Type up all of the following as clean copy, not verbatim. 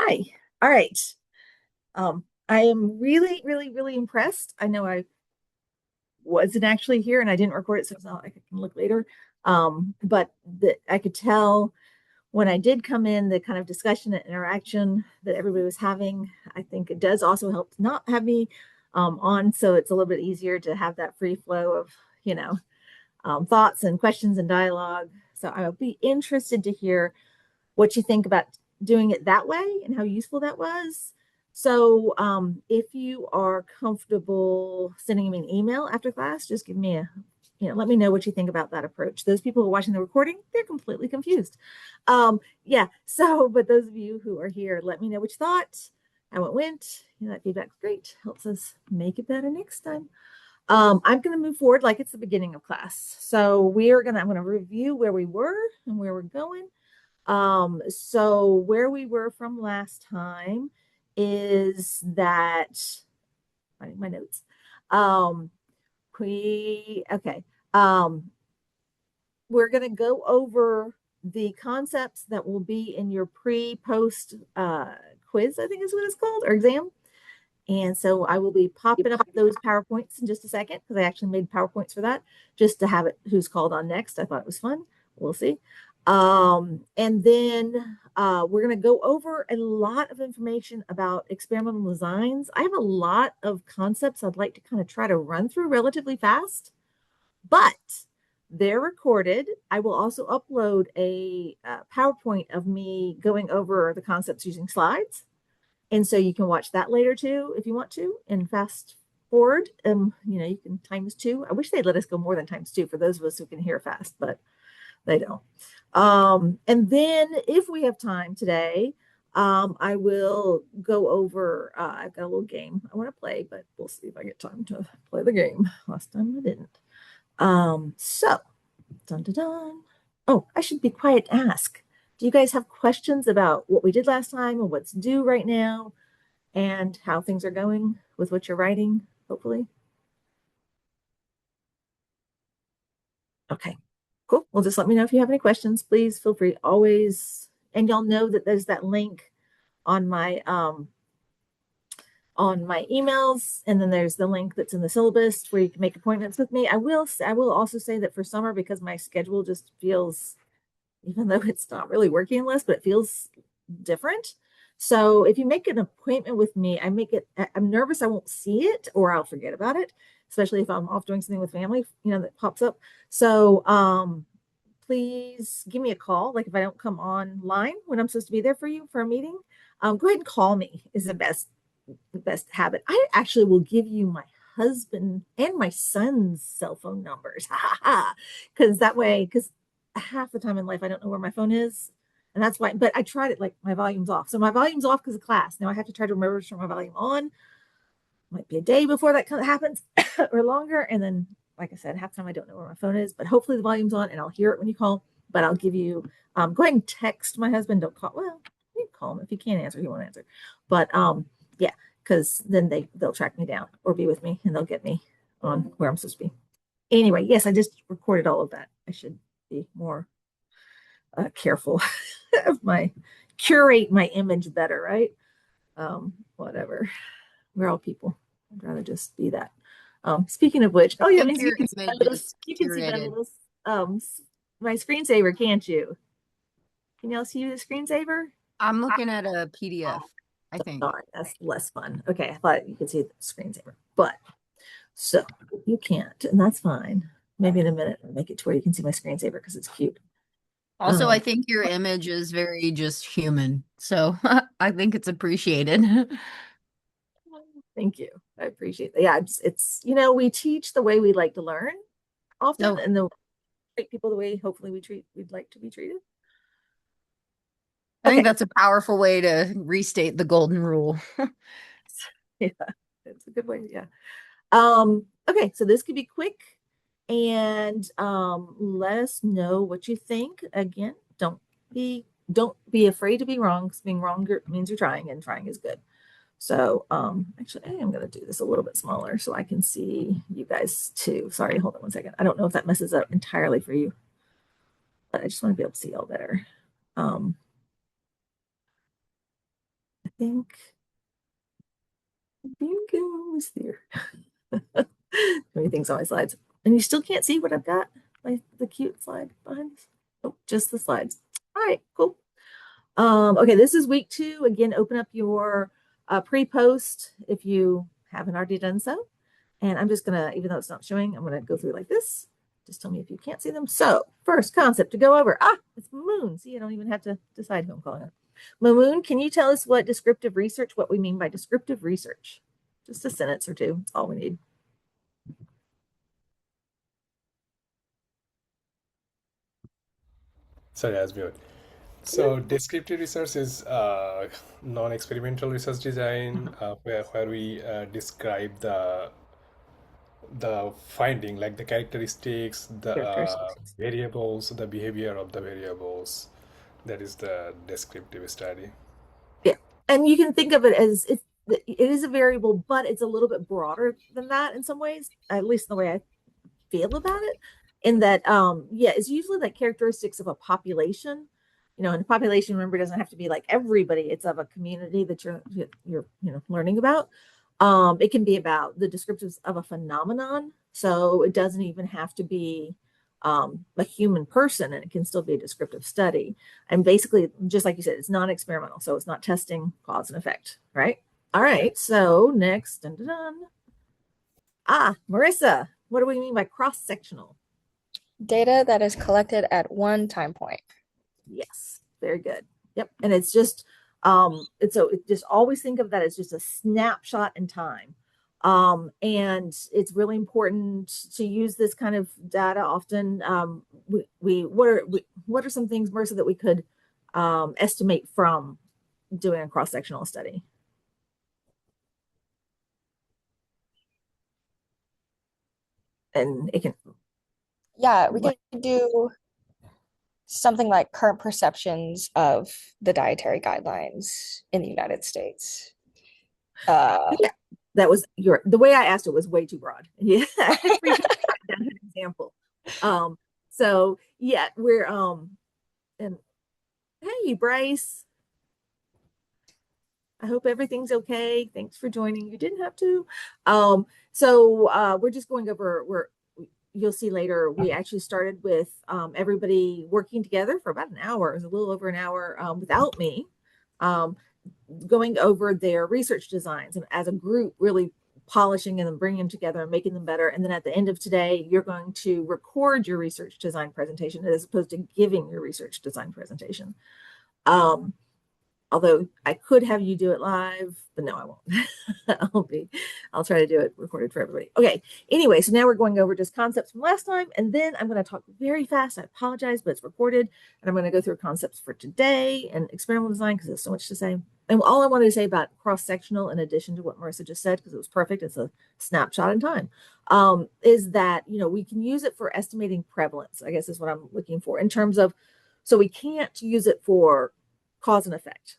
Hi. All right. I am really, really, really impressed. I know I wasn't actually here and I didn't record it, so it's not like I can look later. But I could tell when I did come in, the kind of discussion and interaction that everybody was having. I think it does also help to not have me on, so it's a little bit easier to have that free flow of, you know, thoughts and questions and dialogue. So I would be interested to hear what you think about doing it that way and how useful that was. So if you are comfortable sending me an email after class, just give me let me know what you think about that approach. Those people who are watching the recording, they're completely confused. Yeah, so, but those of you who are here, let me know what you thought, how it went. That feedback's great, helps us make it better next time. I'm going to move forward like it's the beginning of class. So I'm going to review where we were and where we're going. So where we were from last time is that finding my notes. Um, okay. We're going to go over the concepts that will be in your pre-post quiz, I think is what it's called, or exam. And so I will be popping up those PowerPoints in just a second because I actually made PowerPoints for that just to have it who's called on next. I thought it was fun. We'll see. And then we're going to go over a lot of information about experimental designs. I have a lot of concepts I'd like to kind of try to run through relatively fast, but they're recorded. I will also upload a PowerPoint of me going over the concepts using slides. And so you can watch that later too, if you want to, and fast forward. You can times two. I wish they'd let us go more than times two for those of us who can hear fast, but they don't. And then if we have time today, I will go over, I've got a little game I want to play, but we'll see if I get time to play the game. Last time I didn't. So, dun dun dun. Oh, I should be quiet and ask. Do you guys have questions about what we did last time and what's due right now and how things are going with what you're writing, hopefully? Okay, cool. Well, just let me know if you have any questions. Please feel free always. And y'all know that there's that link on my emails, and then there's the link that's in the syllabus where you can make appointments with me. I will also say that for summer, because my schedule just feels, even though it's not really working less, but it feels different. So if you make an appointment with me, I'm nervous I won't see it or I'll forget about it, especially if I'm off doing something with family, that pops up. So please give me a call. Like if I don't come online when I'm supposed to be there for you for a meeting, go ahead and call me is the best habit. I actually will give you my husband and my son's cell phone numbers. Because that way, because half the time in life I don't know where my phone is. And that's why, but I tried it like my volume's off. So my volume's off because of class. Now I have to try to remember to turn my volume on. Might be a day before that kind of happens or longer. And then, like I said, half the time I don't know where my phone is, but hopefully the volume's on and I'll hear it when you call. But I'll give you, go ahead and text my husband. Don't call. Well, you can call him. If he can't answer, he won't answer. But yeah, because then they'll track me down or be with me and they'll get me on where I'm supposed to be. Anyway, yes, I just recorded all of that. I should be more careful of curate my image better, right? Whatever. We're all people. I'd rather just be that. Speaking of which, I oh yeah, think Lindsay, your image is you can see my curated. little my screensaver, can't you? Can y'all see the screensaver? I'm looking at a PDF, I think. Sorry, that's less fun. Okay, I thought you could see the screensaver, but so you can't, and that's fine. Maybe in a minute I'll make it to where you can see my screensaver because it's cute. Also, I Um, think your image is very just human. So I think it's appreciated. Thank you. I appreciate that. Yeah, it's we teach the way we like to learn often, So and treat people the way hopefully we'd like to be treated. I think Okay. that's a powerful way to restate the golden rule. Yeah, it's a good way. Yeah. Okay, so this could be quick and let us know what you think. Again, don't be afraid to be wrong, because being wrong means you're trying and trying is good. So actually I am gonna do this a little bit smaller so I can see you guys too. Sorry, hold on one second. I don't know if that messes up entirely for you, but I just want to be able to see y'all better. Um think I'm almost there. Many things on my slides. And you still can't see what I've got? Like the cute slide behind us? Oh, just the slides. All right, cool. Okay, this is week 2. Again, open up your pre-post if you haven't already done so. And I'm just gonna, even though it's not showing, I'm gonna go through like this. Just tell me if you can't see them. So first concept to go over. It's Moon. See, I don't even have to decide who I'm calling her. Moon, can you tell us what we mean by descriptive research? Just a sentence or two. That's all we need. Sorry, I was mute. So descriptive research is non-experimental research design, where we describe the finding, like the characteristics, the Characteristics. variables, the behavior of the variables. That is the descriptive study. Yeah. And you can think of it as it is a variable, but it's a little bit broader than that in some ways, at least the way I feel about it. In that, it's usually like characteristics of a population. And a population, remember, doesn't have to be like everybody. It's of a community that you're learning about. It can be about the descriptives of a phenomenon. So it doesn't even have to be a human person, and it can still be a descriptive study. And basically, just like you said, it's non-experimental. So it's not testing cause and effect, right? All right. So next, dun, dun, dun. Marissa, what do we mean by cross-sectional? Data that is collected at one time point. Yes, very good. Yep. And it's just just always think of that as just a snapshot in time. And it's really important to use this kind of data often. What are some things, Marissa, that we could estimate from doing a cross-sectional study? And it can, Yeah, we could do something like current perceptions of the dietary guidelines in the United States. yeah, that was the way I asked it was way too broad. Yeah, I appreciate that an example. So yeah, we're and hey, Bryce, I hope everything's okay. Thanks for joining. You didn't have to. We're just going over. You'll see later. We actually started with everybody working together for about an hour. It was a little over an hour without me. Going over their research designs and as a group really polishing them and bringing them together and making them better. And then at the end of today, you're going to record your research design presentation as opposed to giving your research design presentation. Although I could have you do it live, but no, I won't. I'll try to do it recorded for everybody. Okay. Anyway, so now we're going over just concepts from last time, and then I'm going to talk very fast. I apologize, but it's recorded, and I'm going to go through concepts for today and experimental design because there's so much to say. And all I wanted to say about cross-sectional, in addition to what Marissa just said, because it was perfect, it's a snapshot in time, is that we can use it for estimating prevalence. I guess is what I'm looking for in terms of. So we can't use it for cause and effect.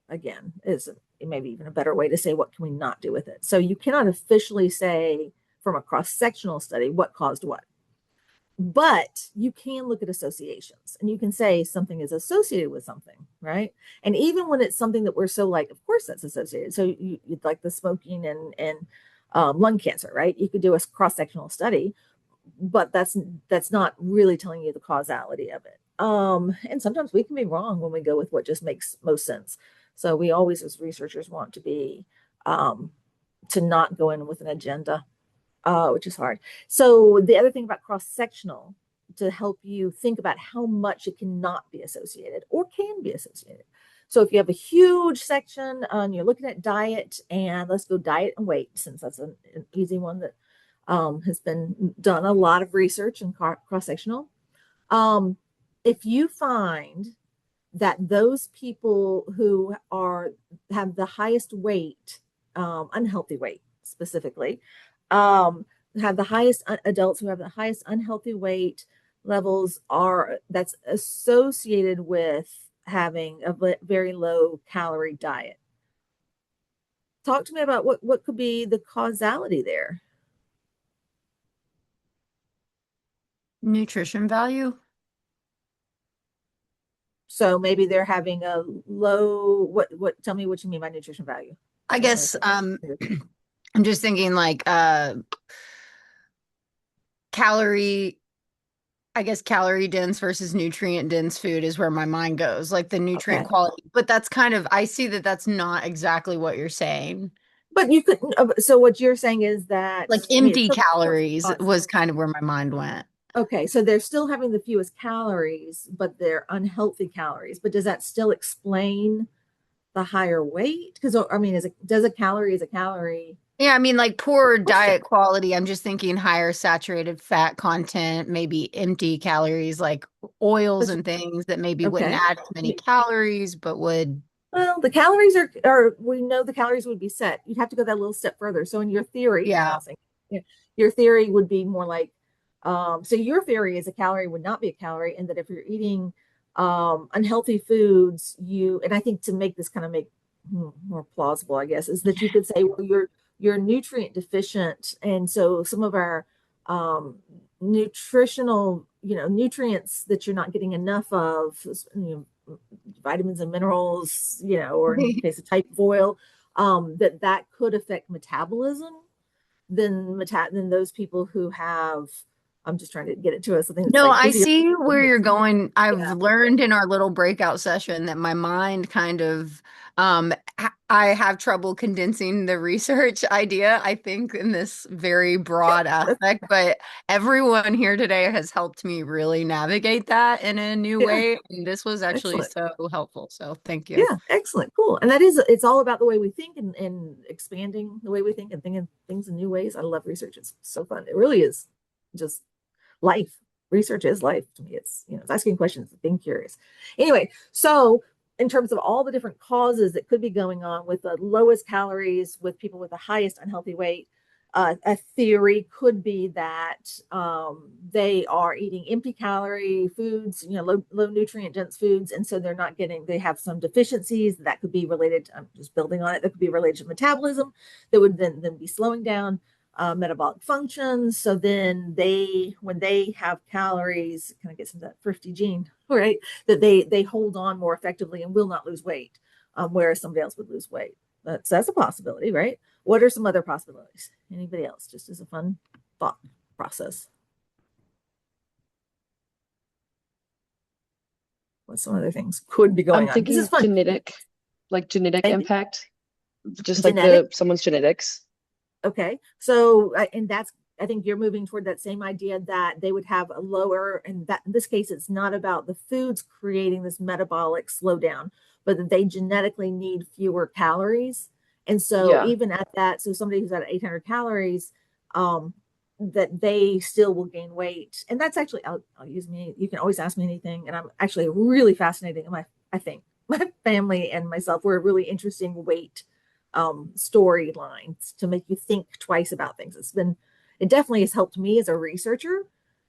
Again, is maybe even a better way to say what can we not do with it. So you cannot officially say from a cross-sectional study what caused what, but you can look at associations and you can say something is associated with something, right? And even when it's something that we're so like, of course that's associated. So you'd like the smoking and lung cancer, right? You could do a cross-sectional study, but that's not really telling you the causality of it. And sometimes we can be wrong when we go with what just makes most sense. So we always, as researchers, want to be to not go in with an agenda, which is hard. So the other thing about cross-sectional, to help you think about how much it cannot be associated or can be associated. So if you have a huge section and you're looking at diet, and let's go diet and weight, since that's an easy one that has been done a lot of research in cross-sectional. If you find that those people who have the highest weight, unhealthy weight specifically, have the highest adults who have the highest unhealthy weight levels that's associated with having a very low calorie diet. Talk to me about what could be the causality there. Nutrition value. So maybe they're having a low, tell me what you mean by nutrition value. I That's guess another I'm just thinking like calorie I guess calorie dense versus nutrient dense food is where my mind goes, like the nutrient Okay. quality. But that's kind of, I see that that's not exactly what you're saying. But you could, so what you're saying is that, Like I mean, it's empty still calories constant. was kind of where my mind went. Okay, so they're still having the fewest calories, but they're unhealthy calories. But does that still explain the higher weight? Because I mean, does a calorie is a calorie? Yeah, I mean, like poor Question. diet quality. I'm just thinking higher saturated fat content, maybe empty calories, like oils But and things that maybe wouldn't okay. add as many calories, but would. Well, the calories are we know the calories would be set. You'd have to go that little step further. So in your theory, I'm Yeah. not saying yeah, your theory would be more like, so your theory is a calorie would not be a calorie, and that if you're eating unhealthy foods, and I think to make this kind of make more plausible, I guess, is that you could say, well, you're nutrient deficient, and so some of our nutritional, nutrients that you're not getting enough of, vitamins and minerals, or in the case of type of oil, that could affect metabolism, than those people who have. I'm just trying to get it to us something that's No, like I easier. see where you're going. I've Yeah, learned in our little breakout session that my mind kind of, I have trouble condensing the research idea, I think, in this very broad aspect, but everyone here today has helped me really navigate that in a new yeah, way. And this was actually excellent. so helpful. So thank you. Yeah, excellent, cool. And it's all about the way we think, and expanding the way we think and thinking things in new ways. I love research. It's so fun. It really is just life. Research is life to me. It's asking questions, being curious. Anyway, so in terms of all the different causes that could be going on with the lowest calories with people with the highest unhealthy weight, a theory could be that they are eating empty calorie foods, low nutrient dense foods, and so they have some deficiencies that could be related. I'm just building on it. That could be related to metabolism, that would then be slowing down metabolic functions. So then when they have calories, kind of gets into that thrifty gene, right? That they hold on more effectively and will not lose weight, whereas somebody else would lose weight. That's a possibility, right? What are some other possibilities? Anybody else? Just as a fun thought process. What some other things could be going I'm on? This is thinking fun. genetic Maybe. impact, just like Genetic. someone's genetics. Okay. So, and I think you're moving toward that same idea that they would have a lower, and that in this case, it's not about the foods creating this metabolic slowdown, but that they genetically need fewer calories. And so Yeah. even at that, so somebody who's at 800 calories, that they still will gain weight. And that's actually, I'll use me, you can always ask me anything. And I'm actually really fascinating. I think my family and myself, we're really interesting weight storylines to make you think twice about things. It definitely has helped me as a researcher.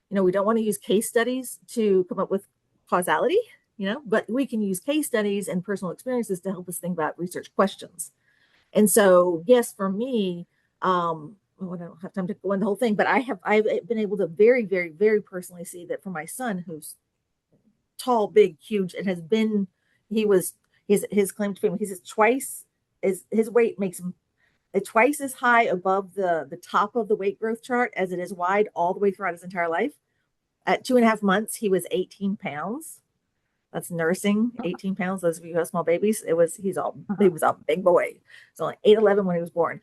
We don't want to use case studies to come up with causality, but we can use case studies and personal experiences to help us think about research questions. And so, yes, for me, I don't have time to go into the whole thing, but I've been able to very, very, very personally see that for my son, who's tall, big, huge, and his claim to fame, he says twice his weight makes him twice as high above the top of the weight growth chart as it is wide all the way throughout his entire life. At 2.5 months, he was 18 pounds. That's nursing, 18 pounds. Those of you who have small babies, he was a big boy. So like 8'11" when he was born.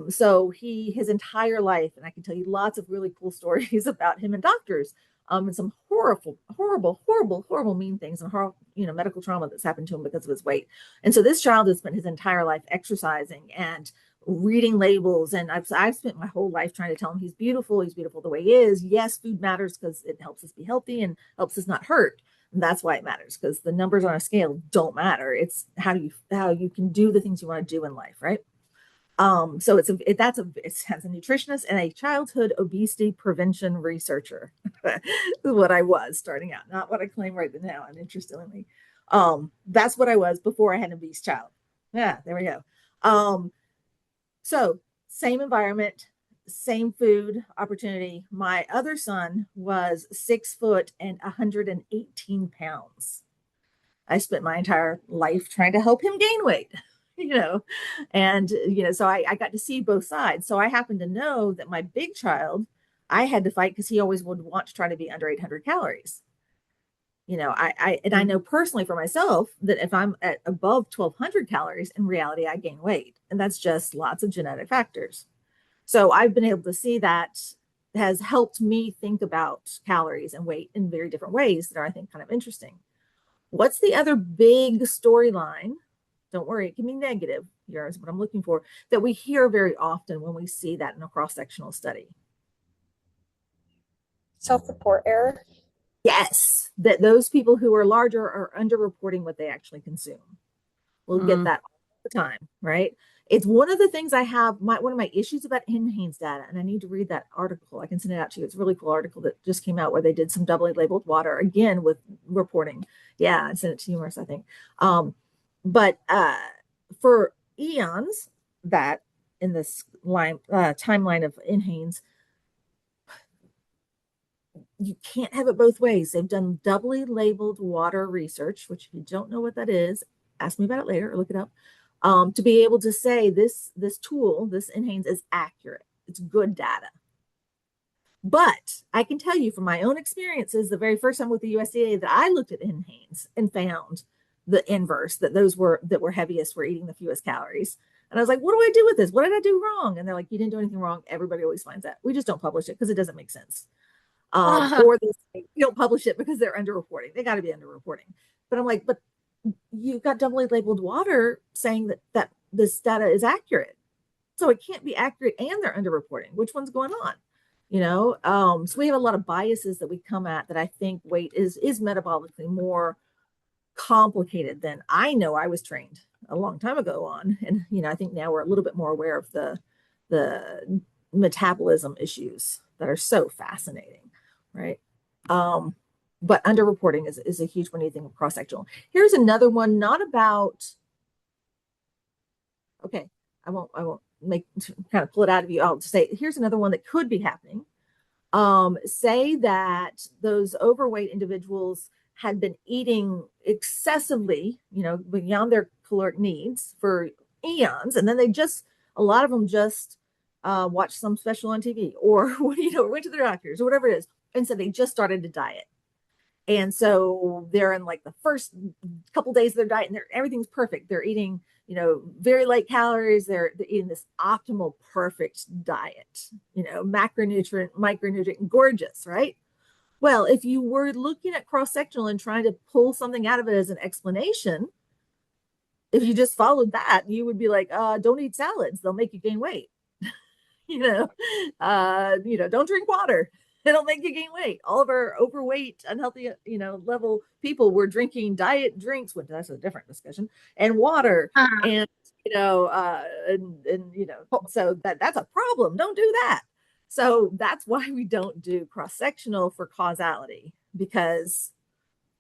So his entire life, and I can tell you lots of really cool stories about him and doctors, and some horrible, mean things and medical trauma that's happened to him because of his weight. And so this child has spent his entire life exercising and reading labels. And I've spent my whole life trying to tell him he's beautiful the way he is. Yes, food matters because it helps us be healthy and helps us not hurt. And that's why it matters, because the numbers on a scale don't matter. It's how you can do the things you want to do in life, right? So it's as a nutritionist and a childhood obesity prevention researcher. What I was starting out, not what I claim right now. And interestingly, that's what I was before I had an obese child. Yeah, there we go. So same environment, same food opportunity. My other son was 6 foot and 118 pounds. I spent my entire life trying to help him gain weight, you know, and, so I got to see both sides. So I happen to know that my big child, I had to fight because he always would want to try to be under 800 calories. I know personally for myself that if I'm at above 1200 calories, in reality, I gain weight. And that's just lots of genetic factors. So I've been able to see that has helped me think about calories and weight in very different ways that are, I think, kind of interesting. What's the other big storyline? Don't worry, it can be negative. Here's what I'm looking for that we hear very often when we see that in a cross-sectional study. Self-report error. Yes, that those people who are larger are underreporting what they actually consume. We'll get that all the time, right? It's one of the things I have, one of my issues about NHANES data, and I need to read that article. I can send it out to you. It's a really cool article that just came out where they did some doubly labeled water, again, with reporting. Yeah, I sent it to you, Marissa, I think. But for eons, that in this timeline of NHANES, you can't have it both ways. They've done doubly labeled water research, which if you don't know what that is, ask me about it later or look it up, to be able to say this tool, this NHANES, is accurate. It's good data. But I can tell you from my own experiences, the very first time with the USDA that I looked at NHANES and found the inverse, that those that were heaviest were eating the fewest calories. And I was like, what do I do with this? What did I do wrong? And they're like, you didn't do anything wrong. Everybody always finds that. We just don't publish it because it doesn't make sense. Or they say, you don't publish it because they're underreporting. They got to be underreporting. But I'm like, but you've got doubly labeled water saying that this data is accurate. So it can't be accurate and they're underreporting. Which one's going on? So we have a lot of biases that we come at that I think weight is metabolically more complicated than I know I was trained a long time ago on. And, I think now we're a little bit more aware of the metabolism issues that are so fascinating. Right. But underreporting is a huge one. You think of cross-sectional. Here's another one, not about. Okay, I won't kind of pull it out of you. I'll just say here's another one that could be happening. Say that those overweight individuals had been eating excessively, beyond their caloric needs for eons, and then a lot of them just watched some special on TV or went to their doctors or whatever it is. And so they just started to diet. And so they're in like the first couple days of their diet and everything's perfect. They're eating, very light calories. They're eating this optimal, perfect diet, macronutrient, micronutrient, gorgeous, right? Well, if you were looking at cross-sectional and trying to pull something out of it as an explanation, if you just followed that, you would be like, don't eat salads. They'll make you gain weight. Don't drink water. It'll make you gain weight. All of our overweight, unhealthy, level people were drinking diet drinks, which that's a different discussion, and water, and so that's a problem. Don't do that. So that's why we don't do cross-sectional for causality, because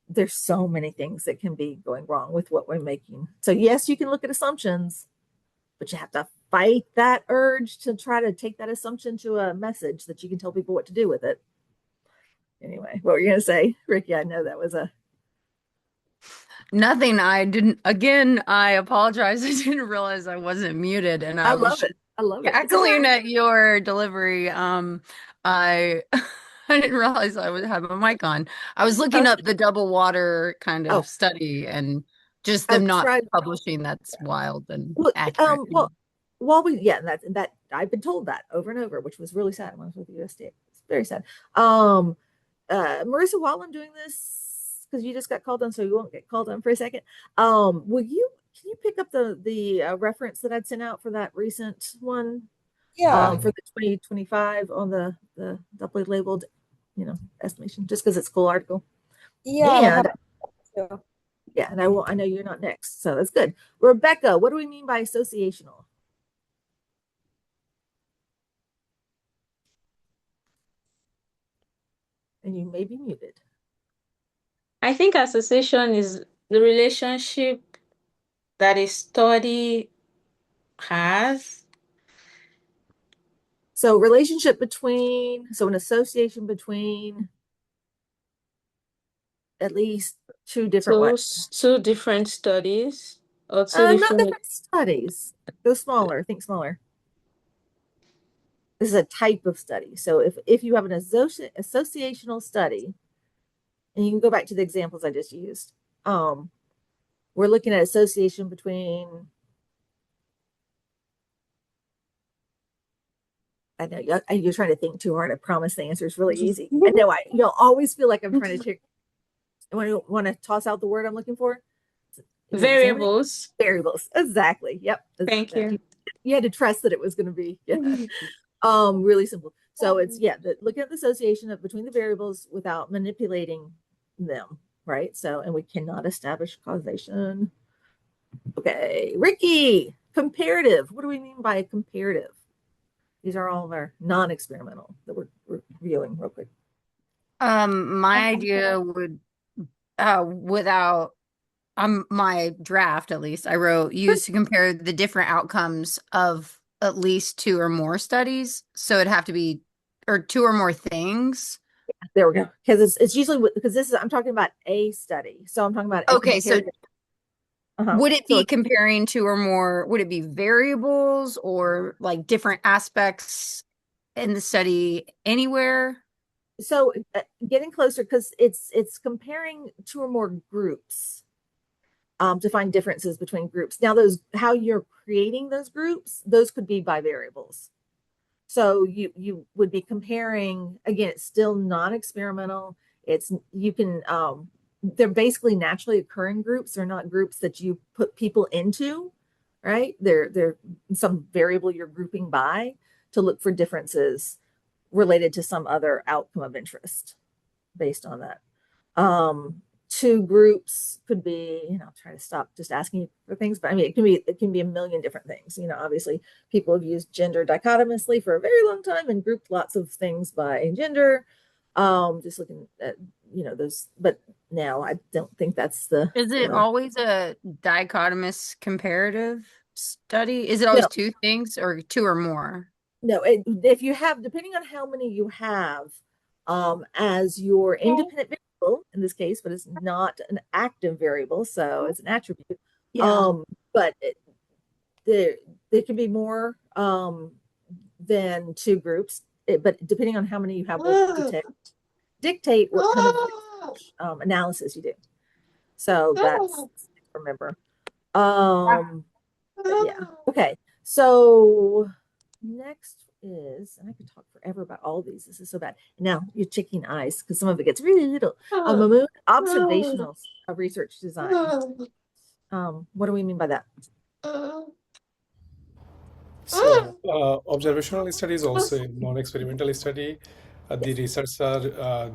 there's so many things that can be going wrong with what we're making. So yes, you can look at assumptions, but you have to fight that urge to try to take that assumption to a message that you can tell people what to do with it. Anyway, what were you going to say, Ricky? I know that was nothing. I didn't. Again, I apologize. I didn't realize I wasn't muted, and I love it. I love it. Cackling at your delivery. I I didn't realize I would have a mic on. I was looking up the double water kind of study and just them not publishing. That's wild and accurate. That I've been told that over and over, which was really sad when I was with the USDA. It's very sad. Marissa, while I'm doing this, because you just got called on, so you won't get called on for a second. Can you pick up the reference that I'd sent out for that recent one? Yeah. For the 2025 on the doubly labeled, estimation, just because it's a cool article. Yeah. Yeah, and I know you're not next, so that's good. Rebecca, what do we mean by associational? And you may be muted. I think association is the relationship that a study has. So an association between at least two different ways. Two different studies or two Not different. different studies. Go smaller. Think smaller. This is a type of study. So if you have an associational study, and you can go back to the examples I just used, we're looking at association between. I know you're trying to think too hard. I promise the answer is really easy. I know you'll always feel like I'm trying to trick. Want to toss out the word I'm looking for? Variables. Variables. Exactly. Yep. Thank you. You had to trust that it was going to be really simple. So it's looking at the association between the variables without manipulating them, right? So, and we cannot establish causation. Okay, Ricky, comparative. What do we mean by comparative? These are all of our non-experimental that we're reviewing real quick. My idea would, without my draft at least, I wrote use to compare the different outcomes of at least two or more studies. So it'd have to be, or two or more things. There we go. Because it's usually because I'm talking about a study. So I'm talking about okay. So would it be So comparing two or more? Would it be variables or like different aspects in the study anywhere? So getting closer because it's comparing two or more groups to find differences between groups. Now those how you're creating those groups, those could be by variables. So you would be comparing, again, it's still non-experimental. You can they're basically naturally occurring groups. They're not groups that you put people into, right? They're some variable you're grouping by to look for differences related to some other outcome of interest based on that. Two groups could be, I'll try to stop just asking you for things, but I mean, it can be a million different things. Obviously people have used gender dichotomously for a very long time and grouped lots of things by gender. Just looking at, those, but now I don't think that's Is it always a dichotomous comparative study? Is it always two things or two or more? No, if you have, depending on how many you have, as your independent variable in this case, but it's not an active variable, so it's an attribute. But there can be more than two groups, but depending on how many you have will dictate what kind of analysis you do. So that's remember. Yeah. Okay. So next is, and I could talk forever about all these. This is so bad. Now you're checking eyes because some of it gets really little. Mamoon, observational research design. What do we mean by that? So observational study is also a non-experimental study. The researchers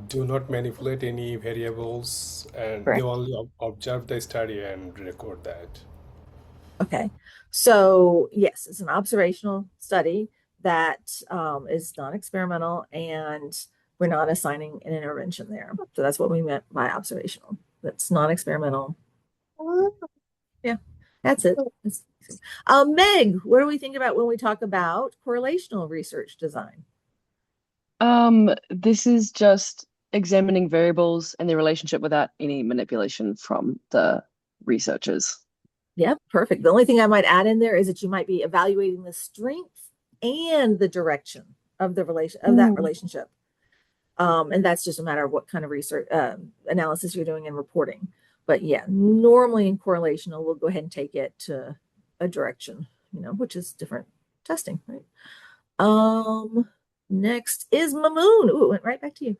do not manipulate any variables, and they only observe the study and record that. Okay, so yes, it's an observational study that is non-experimental, and we're not assigning an intervention there. So that's what we meant by observational. That's non-experimental. Yeah, that's it. Meg, what do we think about when we talk about correlational research design? This is just examining variables and their relationship without any manipulation from the researchers. Yep, perfect. The only thing I might add in there is that you might be evaluating the strength and the direction of the that relationship. And that's just a matter of what kind of research analysis you're doing and reporting. But yeah, normally in correlational, we'll go ahead and take it to a direction, which is different testing, right? Next is Mamoon. Ooh, went right back to you.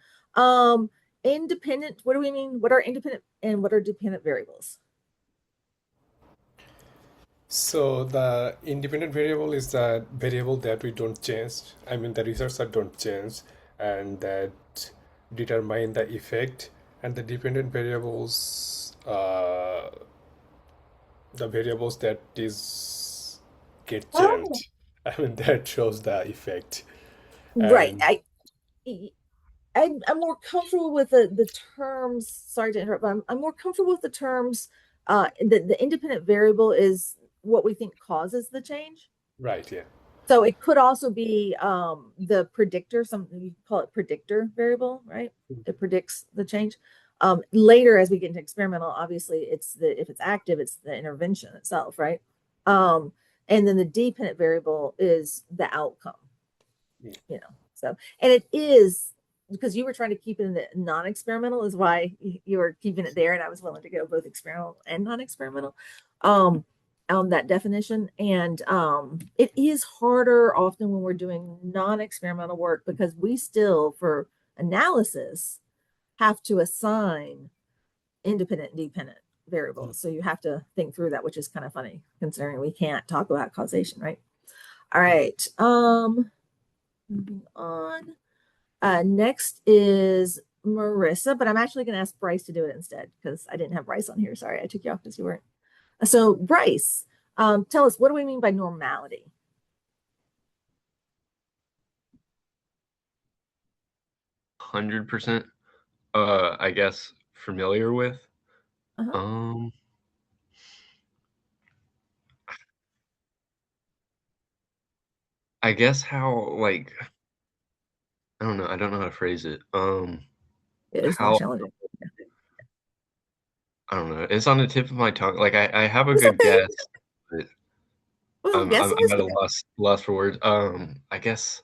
Independent, what do we mean? What are independent and what are dependent variables? So the independent variable is the variable that we don't change. I mean, the researchers don't change, and that determine the effect. And the dependent variables, the variables that get changed. I mean, that shows the effect. Right. I'm more comfortable with the terms. Sorry to interrupt, but I'm more comfortable with the terms. The independent variable is what we think causes the change. Right. Yeah. So it could also be the predictor. Something you call it predictor variable, right? It predicts the change. Later, as we get into experimental, obviously if it's active, it's the intervention itself, right? And then the dependent variable is the outcome, so, and it is because you were trying to keep it in the non-experimental is why you were keeping it there. And I was willing to go both experimental and non-experimental, on that definition. And, it is harder often when we're doing non-experimental work because we still, for analysis, have to assign independent and dependent variables. So you have to think through that, which is kind of funny considering we can't talk about causation, right? All right. Moving on. Next is Marissa, but I'm actually going to ask Bryce to do it instead because I didn't have Bryce on here. Sorry, I took you off because you weren't. So Bryce, tell us, what do we mean by normality? 100%, I guess, familiar with. Uh-huh. I guess how, like, I don't know. I don't know how to phrase it. It's not How, challenging. I don't know. It's on the tip of my tongue. Like, I have a It's good okay. guess, but Well, guessing I'm is at a good. loss for words. I guess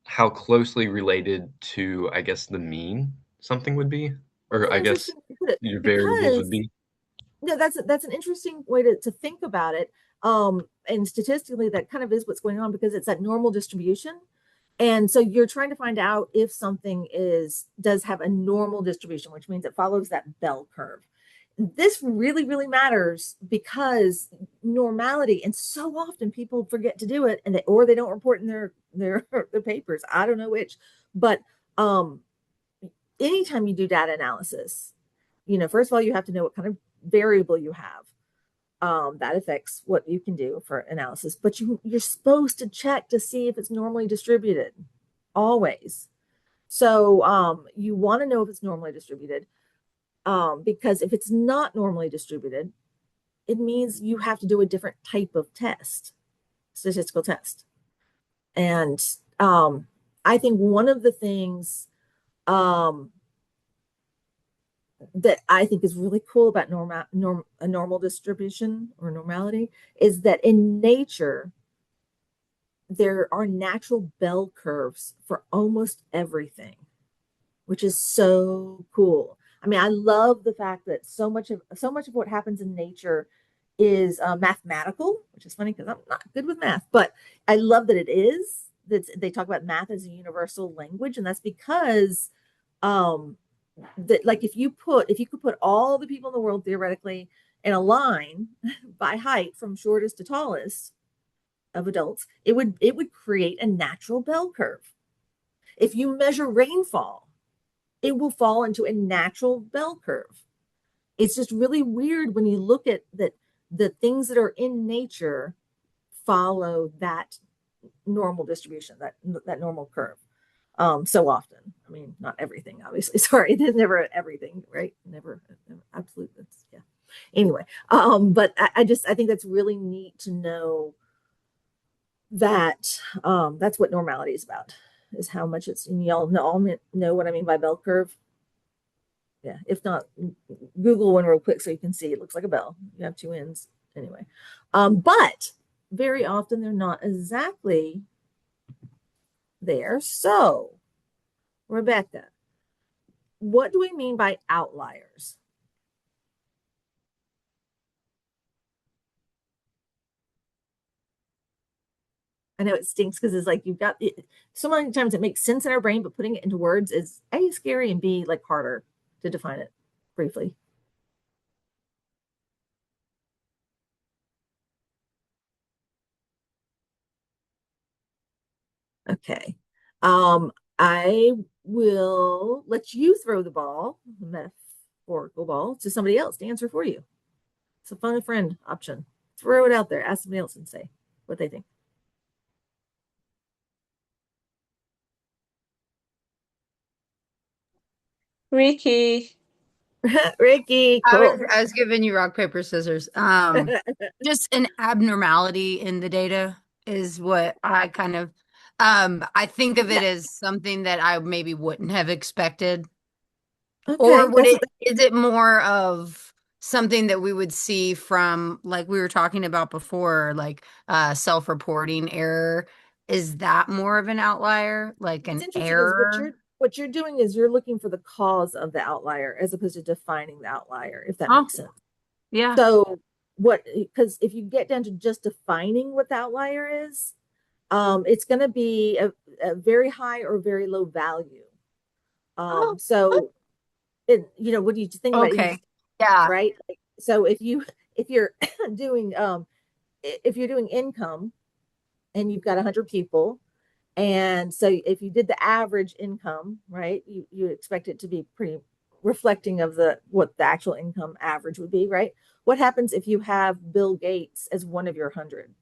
how closely related to, I guess, the mean something would be, That's or an I guess interesting to put it your variables would because be. no, that's an interesting way to think about it. And statistically, that kind of is what's going on because it's that normal distribution. And so you're trying to find out if something does have a normal distribution, which means it follows that bell curve. This really, really matters because normality, and so often people forget to do it or they don't report in their papers. I don't know which, but anytime you do data analysis, first of all, you have to know what kind of variable you have. That affects what you can do for analysis, but you're supposed to check to see if it's normally distributed always. So you want to know if it's normally distributed, because if it's not normally distributed, it means you have to do a different type of statistical test. And I think one of the things that I think is really cool about a normal distribution or normality is that in nature, there are natural bell curves for almost everything, which is so cool. I mean, I love the fact that so much of what happens in nature is mathematical, which is funny because I'm not good with math, but I love that it is. They talk about math as a universal language, and that's because that, like, if you could put all the people in the world theoretically in a line by height from shortest to tallest of adults, it would create a natural bell curve. If you measure rainfall, it will fall into a natural bell curve. It's just really weird when you look at that the things that are in nature follow that normal distribution, that normal curve. So often. I mean, not everything, obviously. Sorry, there's never everything, right? Never absolute. That's, yeah. Anyway, but I think that's really neat to know that that's what normality is about, is how much it's, and y'all all know what I mean by bell curve. Yeah, if not, Google one real quick so you can see. It looks like a bell. You have two ends anyway. But very often they're not exactly there. So, Rebecca, what do we mean by outliers? I know it stinks because it's like you've got so many times it makes sense in our brain, but putting it into words is A, scary, and B, like harder to define it briefly. Okay. I will let you throw the ball, the metaphorical ball, to somebody else to answer for you. It's a phone a friend option. Throw it out there. Ask somebody else and say what they think. Ricky. Ricky, cool. I was giving you rock, paper, scissors. Just an abnormality in the data is what I kind of I think of it as something that I maybe wouldn't have expected. Or Okay, would that's is it more of something that we would see from, like we were talking about before, like self-reporting error? Is that more of an outlier, like what's an interesting is error? what you're doing is you're looking for the cause of the outlier as opposed to defining the outlier, if that Oh, makes sense. yeah. So what, because if you get down to just defining what the outlier is, it's going to be a very high or very low value. Oh, So what do you think about it? okay. Yeah. Right? Like, so if you're doing if you're doing income and you've got 100 people, and so if you did the average income, right, you expect it to be pretty reflecting of the what the actual income average would be, right? What happens if you have Bill Gates as one of your 100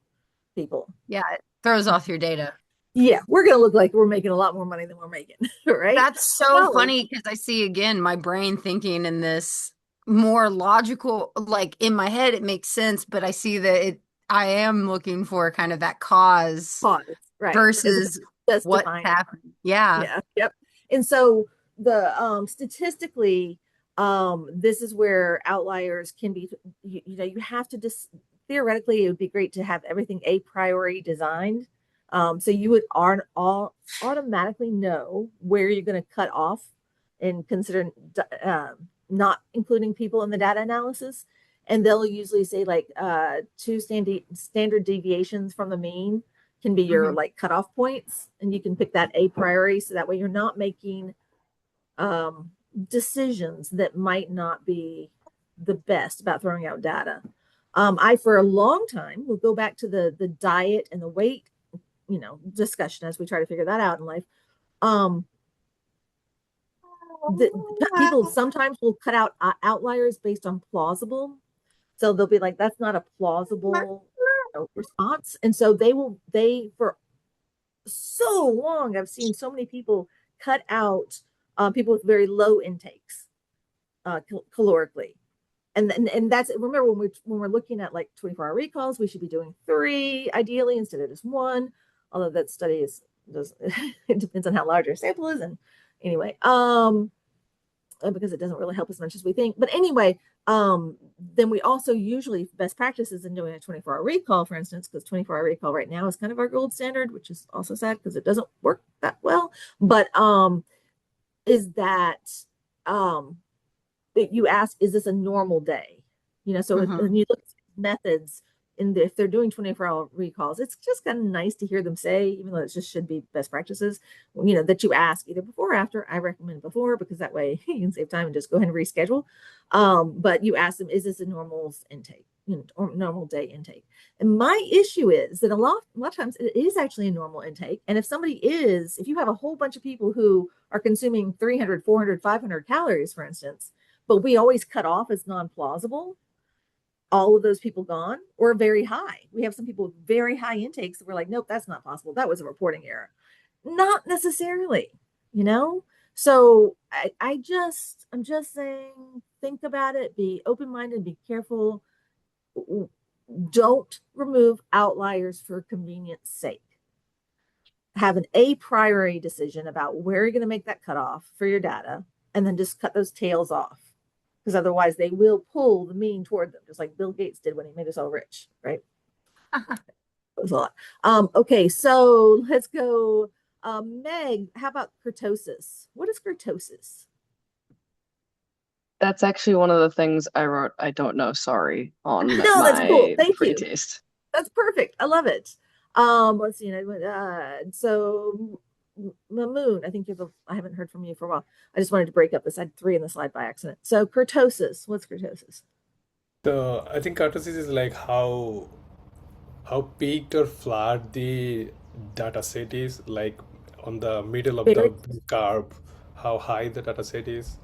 people? Yeah. It throws off your data. Yeah, we're gonna look like we're making a lot more money than we're making, right? That's so So funny because I see again my brain thinking in this more logical, like in my head, it makes sense, but I see that I am looking for kind of that cause pause, right? As opposed versus to just what's defining. happening. Yeah. Yeah, yep. And so the statistically, this is where outliers can be, you have to just theoretically, it would be great to have everything a priori designed. So you would all automatically know where you're going to cut off and consider not including people in the data analysis. And they'll usually say like two standard deviations from the mean can be your Mhm. like cutoff points, and you can pick that a priori, so that way you're not making decisions that might not be the best about throwing out data. I for a long time will go back to the diet and the weight discussion as we try to figure that out in life. um the people sometimes will cut out outliers based on plausible, so they'll be like, that's not a plausible response, and so they for so long, I've seen so many people cut out people with very low intakes calorically. And that's, remember, when we're looking at like 24-hour recalls, we should be doing 3 ideally instead of just 1. Although that study does it depends on how large your sample is, and anyway, because it doesn't really help as much as we think. But anyway, then we also usually best practices in doing a 24-hour recall, for instance, because 24-hour recall right now is kind of our gold standard, which is also sad because it doesn't work that well. But is that you ask, is this a normal day? So Mhm. when you look at methods if they're doing 24-hour recalls, it's just kind of nice to hear them say, even though it just should be best practices, that you ask either before or after. I recommend before, because that way you can save time and just go ahead and reschedule. But you ask them, is this a normal intake, or normal day intake? And my issue is that a lot of times it is actually a normal intake. And if you have a whole bunch of people who are consuming 300, 400, 500 calories, for instance, but we always cut off as non-plausible, all of those people gone, or very high. We have some people with very high intakes that we're like, nope, that's not possible. That was a reporting error. Not necessarily, you know? So I'm just saying, think about it, be open-minded, be careful. Don't remove outliers for convenience sake. Have an a priori decision about where you're going to make that cutoff for your data, and then just cut those tails off, because otherwise they will pull the mean toward them, just like Bill Gates did when he made us all rich, right? That was a lot. Okay, so let's go. Meg, how about kurtosis? What is kurtosis? That's actually one of the things I wrote, I don't know, sorry, on No, that's cool. my Thank you. pretest. That's perfect. I love it. Let's see. So Mamoon, I think I haven't heard from you for a while. I just wanted to break up this. I had 3 in the slide by accident. So kurtosis. What's kurtosis? So I think kurtosis is like how peaked or flat the data set is, like on the middle of Very the curve, how high the data set is.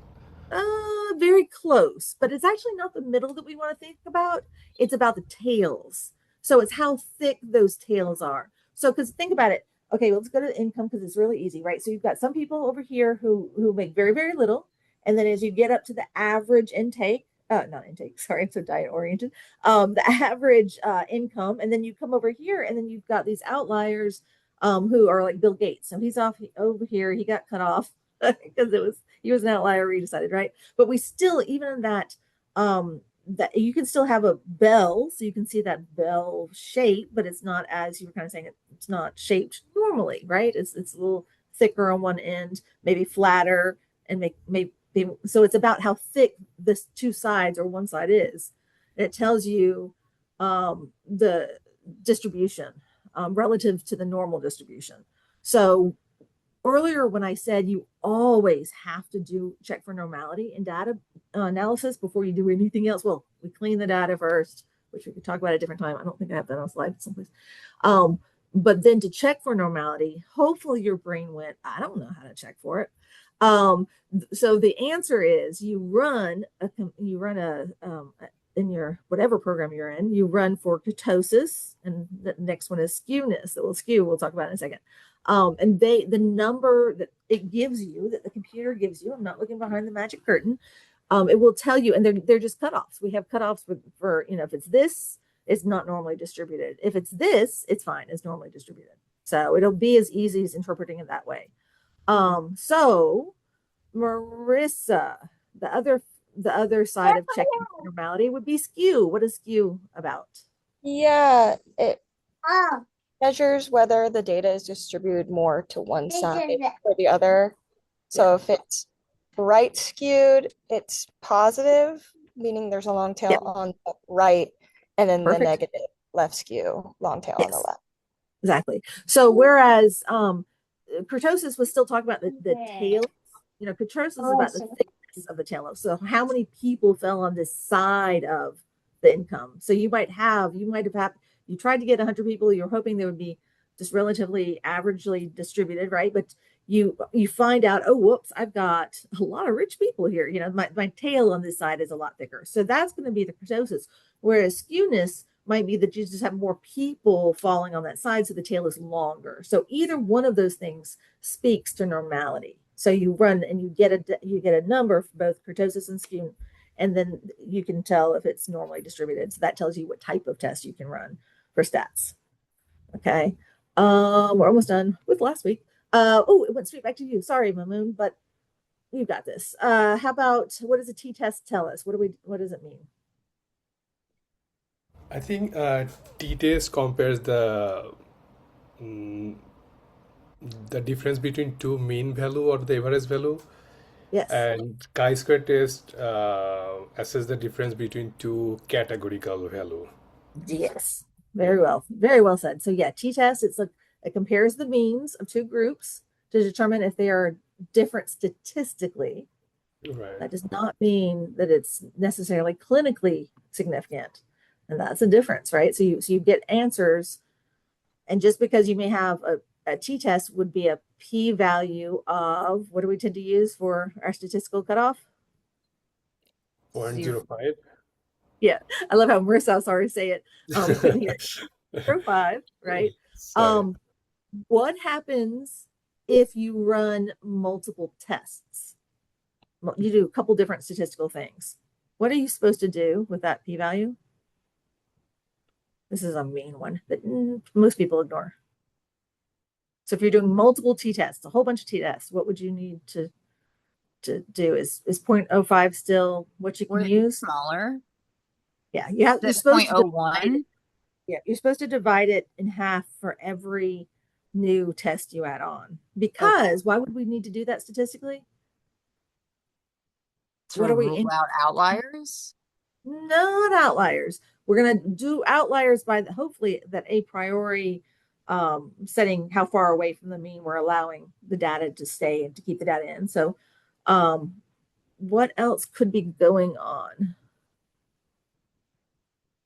very close, but it's actually not the middle that we want to think about. It's about the tails. So it's how thick those tails are. So, because think about it. Okay, let's go to the income, because it's really easy, right? So you've got some people over here who make very, very little. And then as you get up to the average intake, not intake, sorry, I'm so diet oriented. The average income, and then you come over here, and then you've got these outliers who are like Bill Gates. So he's off over here, he got cut off because he was an outlier, we decided, right? But we still, even in that, that you can still have a bell, so you can see that bell shape, but it's not, as you were kind of saying, it's not shaped normally, right? It's a little thicker on one end, maybe flatter, and maybe so it's about how thick this two sides or one side is. It tells you the distribution relative to the normal distribution. So earlier when I said you always have to check for normality in data analysis before you do anything else. Well, we clean the data first, which we could talk about at a different time. I don't think I have that on slide someplace. But then to check for normality, hopefully your brain went, I don't know how to check for it. So the answer is you run in your whatever program you're in, you run for kurtosis, and the next one is skewness. That will skew. We'll talk about in a second. And the number that it gives you, that the computer gives you, I'm not looking behind the magic curtain. It will tell you, and they're just cutoffs. We have cutoffs for if it's this, it's not normally distributed. If it's this, it's fine. It's normally distributed. So it'll be as easy as interpreting it that way. So Marissa, the other side of checking for normality would be skew. What is skew about? Yeah, it measures whether the data is distributed more to one side or the other. So if it's right skewed, it's positive, meaning there's a long tail on the right, and then the negative left skew, long tail on the left. Exactly. So whereas kurtosis was still talking about the tail, kurtosis is about the thickness of the tail. So how many people fell on this side of the income? So you might have you tried to get 100 people, you're hoping they would be just relatively averagely distributed, right? But you find out, oh, whoops, I've got a lot of rich people here. My tail on this side is a lot thicker. So that's going to be the kurtosis. Whereas skewness might be that you just have more people falling on that side, so the tail is longer. So either one of those things speaks to normality. So you run and you get a number for both kurtosis and skew, and then you can tell if it's normally distributed. So that tells you what type of test you can run for stats. Okay. We're almost done with last week. It went straight back to you. Sorry, Mamoon, but you got this. How about, what does a t-test tell us? What does it mean? I think t-test compares the difference between two mean value or the average value. Yes. And chi-square test assess the difference between two categorical value. Yes. Very well said. So yeah, t-test, it compares the means of two groups to determine if they are different statistically. Right. That does not mean that it's necessarily clinically significant. And that's a difference, right? So you get answers, and just because you may have a t-test would be a p-value of, what do we tend to use for our statistical cutoff? 0.05. Yeah, I love how Marissa, sorry to say it, couldn't hear 0.05, right? Sorry. What happens if you run multiple tests? You do a couple different statistical things. What are you supposed to do with that p-value? This is a mean one that most people ignore. So if you're doing multiple t-tests, a whole bunch of t-tests, what would you need to do? Is 0.05 still what you can use? Smaller. Yeah, you're supposed to 0.01. you're supposed to divide it in half for every new test you add on. Because why would we need to do that statistically? To rule out outliers? Not outliers. We're going to do outliers by hopefully that a priori setting how far away from the mean we're allowing the data to stay and to keep the data in. So what else could be going on?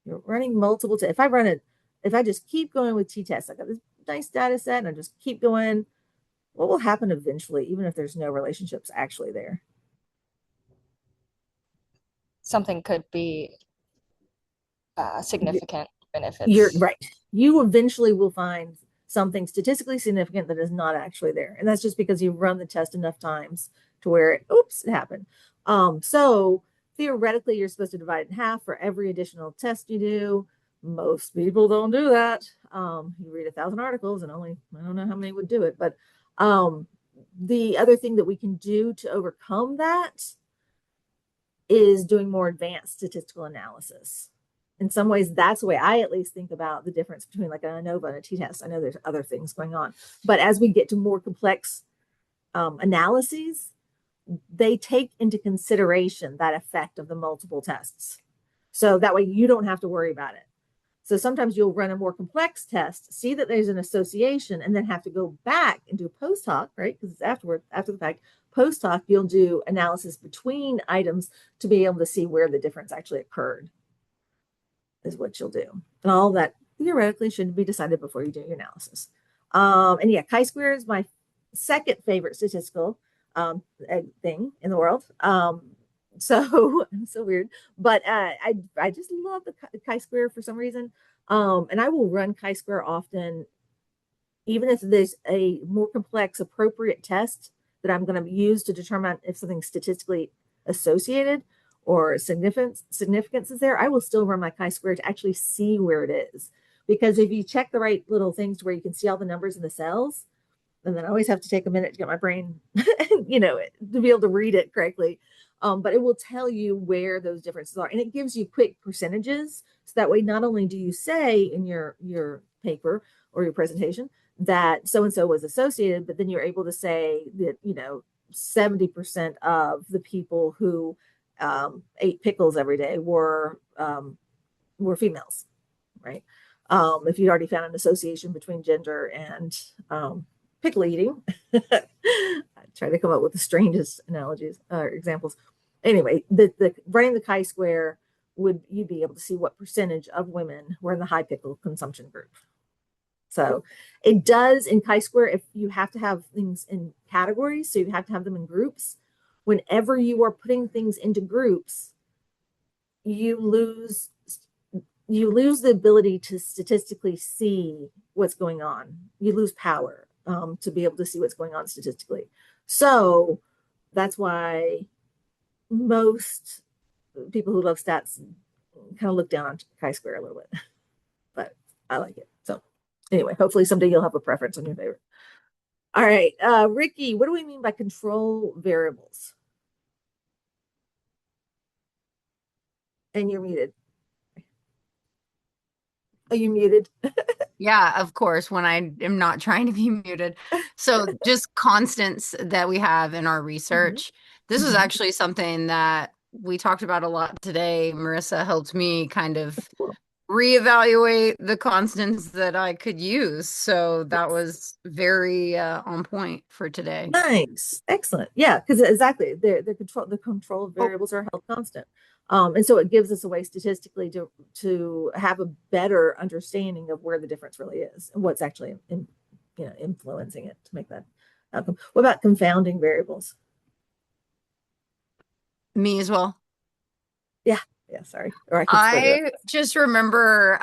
You're running multiple tests. If I just keep going with t-tests, I got this nice data set and I just keep going, what will happen eventually, even if there's no relationships actually there? Something could be significant, even if You're it's right. You eventually will find something statistically significant that is not actually there. And that's just because you run the test enough times to where it happened. So theoretically, you're supposed to divide it in half for every additional test you do. Most people don't do that. You read 1,000 articles and only, I don't know how many would do it, but the other thing that we can do to overcome that is doing more advanced statistical analysis. In some ways, that's the way I at least think about the difference between like an ANOVA and a t-test. I know there's other things going on, but as we get to more complex analyses, they take into consideration that effect of the multiple tests. So that way you don't have to worry about it. So sometimes you'll run a more complex test, see that there's an association, and then have to go back and do post hoc, right? Because it's after the fact. Post hoc, you'll do analysis between items to be able to see where the difference actually occurred, is what you'll do. And all that theoretically should be decided before you do your analysis. And yeah, chi-square is my second favorite statistical thing in the world. So weird, but I just love the chi-square for some reason. And I will run chi-square often, even if there's a more complex appropriate test that I'm going to use to determine if something's statistically associated or significance is there. I will still run my chi-square to actually see where it is, because if you check the right little things to where you can see all the numbers in the cells, and then I always have to take a minute to get my brain, to be able to read it correctly. But it will tell you where those differences are, and it gives you quick percentages. So that way, not only do you say in your paper or your presentation that so-and-so was associated, but then you're able to say that, 70% of the people who ate pickles every day were females, right? If you'd already found an association between gender and pickle eating. I try to come up with the strangest analogies or examples. Anyway, the running the chi-square you'd be able to see what percentage of women were in the high pickle consumption group. So it does in chi-square, if you have to have things in categories, so you have to have them in groups. Whenever you are putting things into groups, you lose the ability to statistically see what's going on. You lose power to be able to see what's going on statistically. So that's why most people who love stats kind of look down on chi-square a little bit, but I like it. So anyway, hopefully someday you'll have a preference on your favorite. All right, Ricky, what do we mean by control variables? And you're muted. Are you muted? Yeah, of course, when I am not trying to be muted. So just constants that we have in our research. This is actually something that we talked about a lot today. Marissa helped me kind of reevaluate the constants that I could use. So that was very on point for today. Nice. Excellent. Yeah, because exactly the control variables are held constant. And so it gives us a way statistically to have a better understanding of where the difference really is and what's actually influencing it to make that outcome. What about confounding variables? Me as well. Yeah, sorry. Or I just remember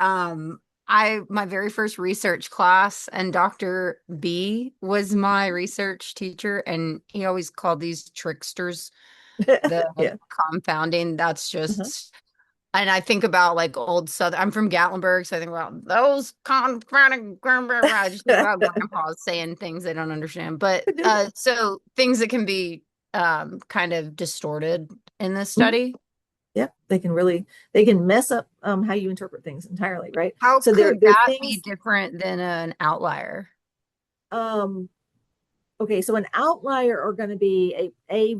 my very first research class, and Dr. B was my research teacher, and he always called these tricksters the confounding. That's just and I think about like old Southern. I'm from Gatlinburg, so I think about those confounding. I just think about grandpas saying things they don't understand. But so things that can be kind of distorted in this study. Yeah, they can mess up how you interpret things entirely, right? How so could that be different than an outlier? Okay, so an outlier are going to be a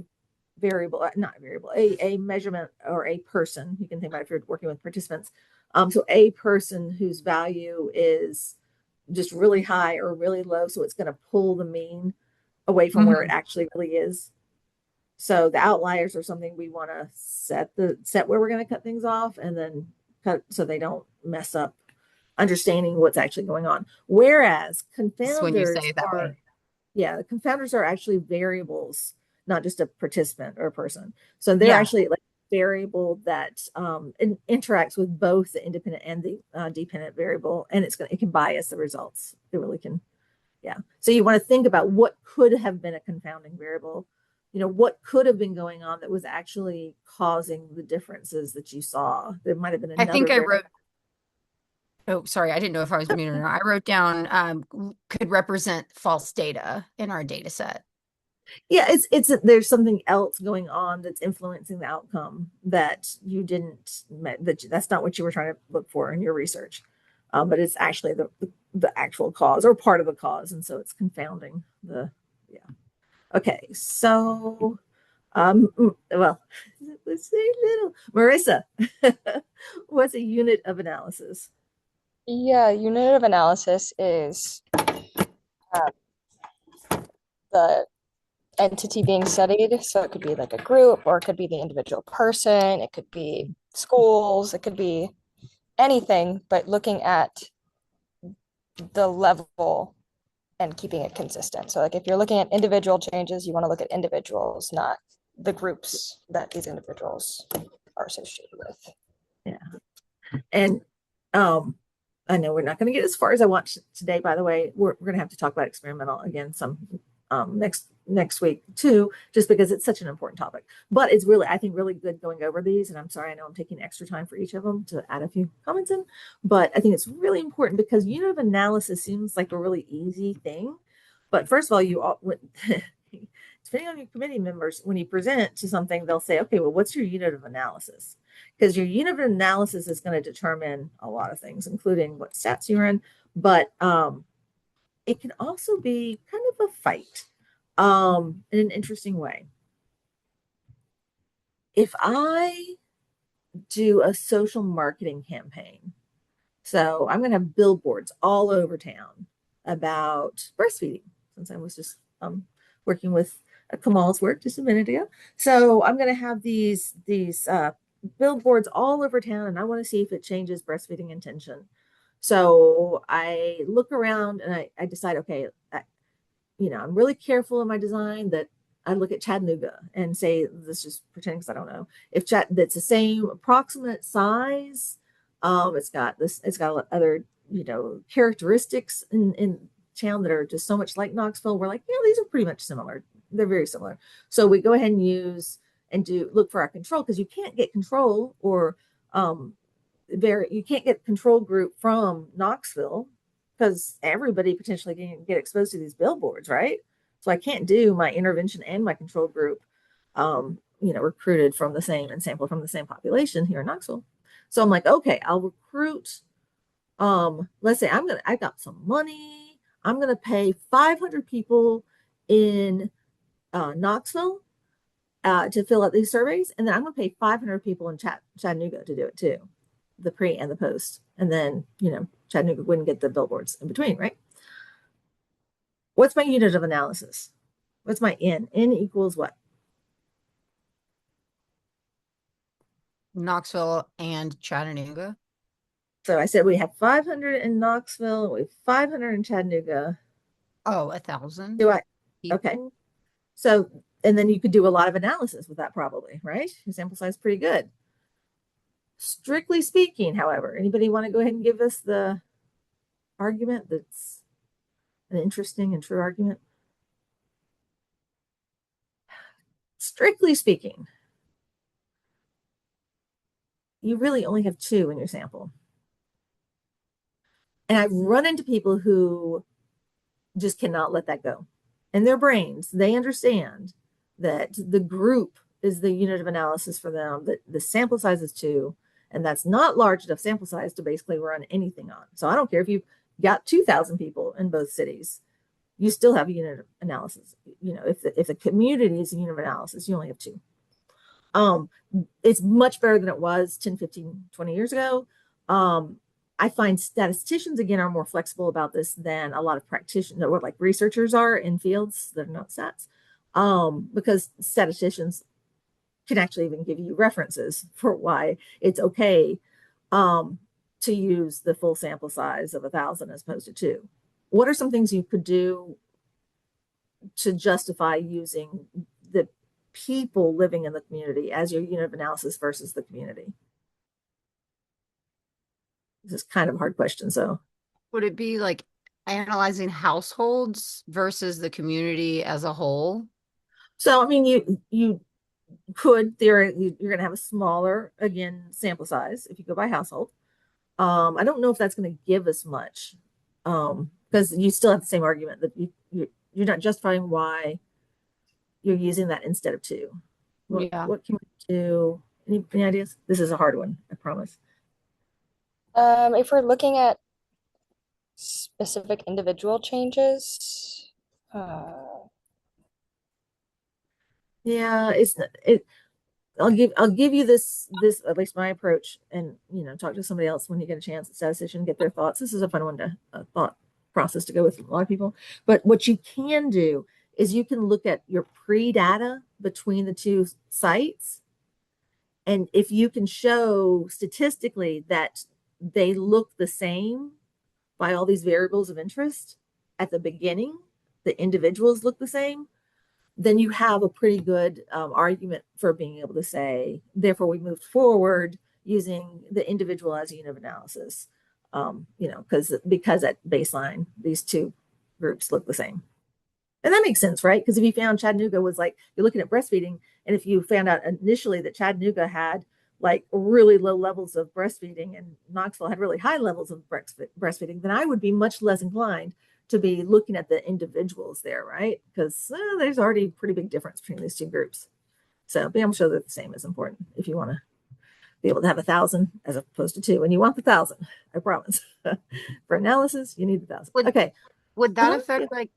variable, not a variable, a measurement or a person. You can think about it if you're working with participants. So a person whose value is just really high or really low, so it's going to pull the mean away from where it actually really is. So the outliers are something we want to set where we're going to cut things off, and then cut so they don't mess up understanding what's actually going on. Whereas confounders confounders are actually variables, not just a participant or a person. So they're actually like variable that interacts with both the independent and the dependent variable, and it can bias the results. It really can. Yeah. So you want to think about what could have been a confounding variable. What could have been going on that was actually causing the differences that you saw. There might have been another. I think I wrote. Oh, sorry. I didn't know if I was muted or not. I wrote down could represent false data in our data set. Yeah, it's there's something else going on that's influencing the outcome that you didn't that's not what you were trying to look for in your research. But it's actually the actual cause or part of the cause, and so it's confounding the yeah. Okay, so well, let's say little Marissa, what's a unit of analysis? Yeah, unit of analysis is um, the entity being studied. So it could be like a group, or it could be the individual person, it could be schools, it could be anything, but looking at the level and keeping it consistent. So like if you're looking at individual changes, you want to look at individuals, not the groups that these individuals are associated with. Yeah. And I know we're not going to get as far as I want today, by the way. We're going to have to talk about experimental again some next week too, just because it's such an important topic. But it's really, I think, really good going over these. And I'm sorry, I know I'm taking extra time for each of them to add a few comments in, but I think it's really important because unit of analysis seems like a really easy thing. But first of all, you all, depending on your committee members, when you present to something, they'll say, okay, well, what's your unit of analysis? Because your unit of analysis is going to determine a lot of things, including what stats you're in. But it can also be kind of a fight in an interesting way. If I do a social marketing campaign, so I'm going to have billboards all over town about breastfeeding, since I was just working with Kamal's work just a minute ago. So I'm going to have these billboards all over town, and I want to see if it changes breastfeeding intention. So I look around and I decide, okay, I'm really careful in my design that I look at Chattanooga and say, this just pretending because I don't know if that's the same approximate size. It's got other, characteristics in town that are just so much like Knoxville. We're like, yeah, these are pretty much similar. They're very similar. So we go ahead and look for our control, because you can't get control or you can't get control group from Knoxville, because everybody potentially can get exposed to these billboards, right? So I can't do my intervention and my control group, recruited from the same and sampled from the same population here in Knoxville. So I'm like, okay, I'll recruit. Let's say I got some money. I'm gonna pay 500 people in Knoxville to fill out these surveys, and then I'm gonna pay 500 people in Chattanooga to do it too, the pre and the post, and then Chattanooga wouldn't get the billboards in between, right? What's my unit of analysis? What's my N? N equals what? Knoxville and Chattanooga. So I said we have 500 in Knoxville, we have 500 in Chattanooga. Oh, 1,000. Okay. So, and then you could do a lot of analysis with that probably, right? Your sample size is pretty good. Strictly speaking, however, anybody want to go ahead and give us the argument that's an interesting and true argument? Strictly speaking, you really only have 2 in your sample. And I've run into people who just cannot let that go. In their brains, they understand that the group is the unit of analysis for them, that the sample size is 2, and that's not large enough sample size to basically run anything on. So I don't care if you've got 2,000 people in both cities, you still have a unit of analysis. If the community is a unit of analysis, you only have 2. It's much better than it was 10, 15, 20 years ago. I find statisticians, again, are more flexible about this than a lot of practitioners, or like researchers are in fields that are not stats, because statisticians can actually even give you references for why it's okay to use the full sample size of 1,000 as opposed to 2. What are some things you could do to justify using the people living in the community as your unit of analysis versus the community? This is kind of a hard question. So would it be like analyzing households versus the community as a whole? So I mean, you could theoretically, you're going to have a smaller, again, sample size if you go by household. I don't know if that's going to give us much, because you still have the same argument that you're not justifying why you're using that instead of 2. Yeah. What can we do? Any ideas? This is a hard one, I promise. If we're looking at specific individual changes, Yeah, I'll give you this at least my approach, and talk to somebody else when you get a chance at statistician, get their thoughts. This is a fun one to thought process to go with a lot of people. But what you can do is you can look at your pre-data between the 2 sites, and if you can show statistically that they look the same by all these variables of interest at the beginning, the individuals look the same, then you have a pretty good argument for being able to say, therefore, we moved forward using the individual as a unit of analysis. Because at baseline, these 2 groups look the same. And that makes sense, right? Because if you found Chattanooga was like, you're looking at breastfeeding, and if you found out initially that Chattanooga had like really low levels of breastfeeding and Knoxville had really high levels of breastfeeding, then I would be much less inclined to be looking at the individuals there, right? Because there's already a pretty big difference between these 2 groups. So being able to show that the same is important if you want to be able to have 1,000 as opposed to 2, and you want the 1,000, I promise. For analysis, you need the 1,000. Okay. Would that affect like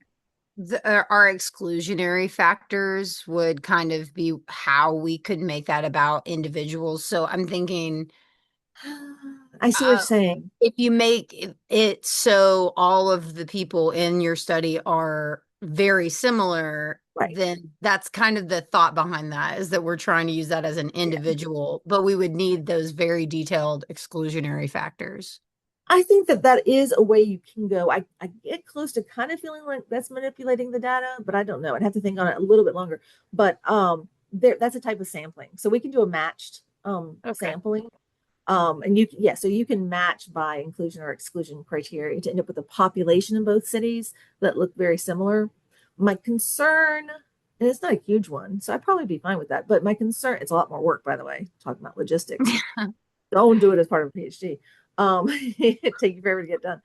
our exclusionary factors would kind of be how we could make that about individuals? So I'm thinking, I see what you're saying. if you make it so all of the people in your study are very similar, Right. then that's kind of the thought behind that, is that we're trying to use that as an individual, but we would need those very detailed exclusionary factors. I think that is a way you can go. I get close to kind of feeling like that's manipulating the data, but I don't know. I'd have to think on it a little bit longer. But that's a type of sampling. So we can do a matched sampling. And so you can match by inclusion or exclusion criteria to end up with a population in both cities that look very similar. My concern, and it's not a huge one, so I'd probably be fine with that. But my concern, it's a lot more work, by the way, talking about logistics. Don't do it as part of a PhD. It'd take you forever to get done.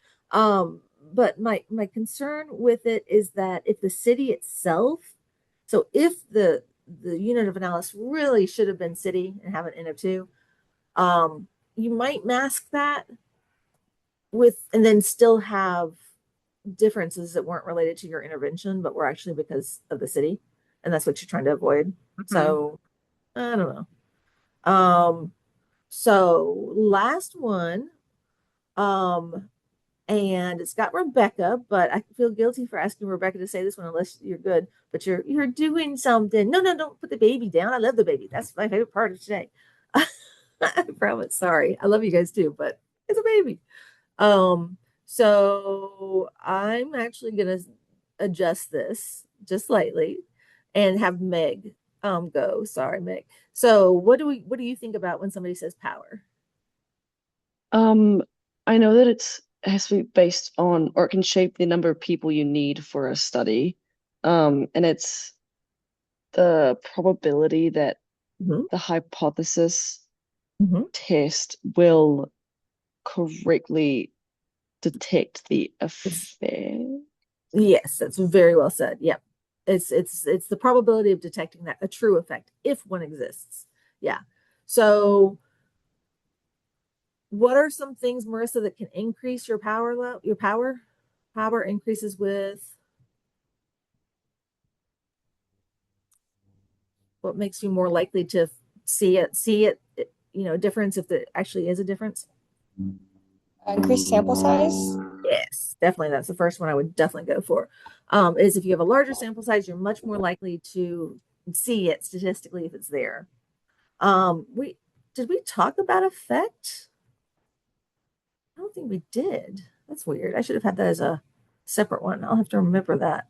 But my concern with it is that if the city itself, so if the unit of analysis really should have been city and have an N of 2, you might mask that and then still have differences that weren't related to your intervention, but were actually because of the city. And that's what you're trying to avoid. Mm-hmm. So I don't know. So last one, and it's got Rebecca, but I feel guilty for asking Rebecca to say this one unless you're good, but you're doing something. No, don't put the baby down. I love the baby. That's my favorite part of today. I promise. Sorry. I love you guys too, but it's a baby. So I'm actually going to adjust this just slightly and have Meg go. Sorry, Meg. So what do you think about when somebody says power? I know that it has to be based on, or it can shape the number of people you need for a study. And it's the probability that the hypothesis test will correctly detect the effect. Yes, that's very well said. Yep. It's the probability of detecting a true effect if one exists. Yeah. So what are some things, Marissa, that can increase your power your power? Power increases with what makes you more likely to see it, difference if there actually is a difference? Increased sample size? Yes, definitely. That's the first one I would definitely go for. Is if you have a larger sample size, you're much more likely to see it statistically if it's there. Did we talk about effect? I don't think we did. That's weird. I should have had that as a separate one. I'll have to remember that.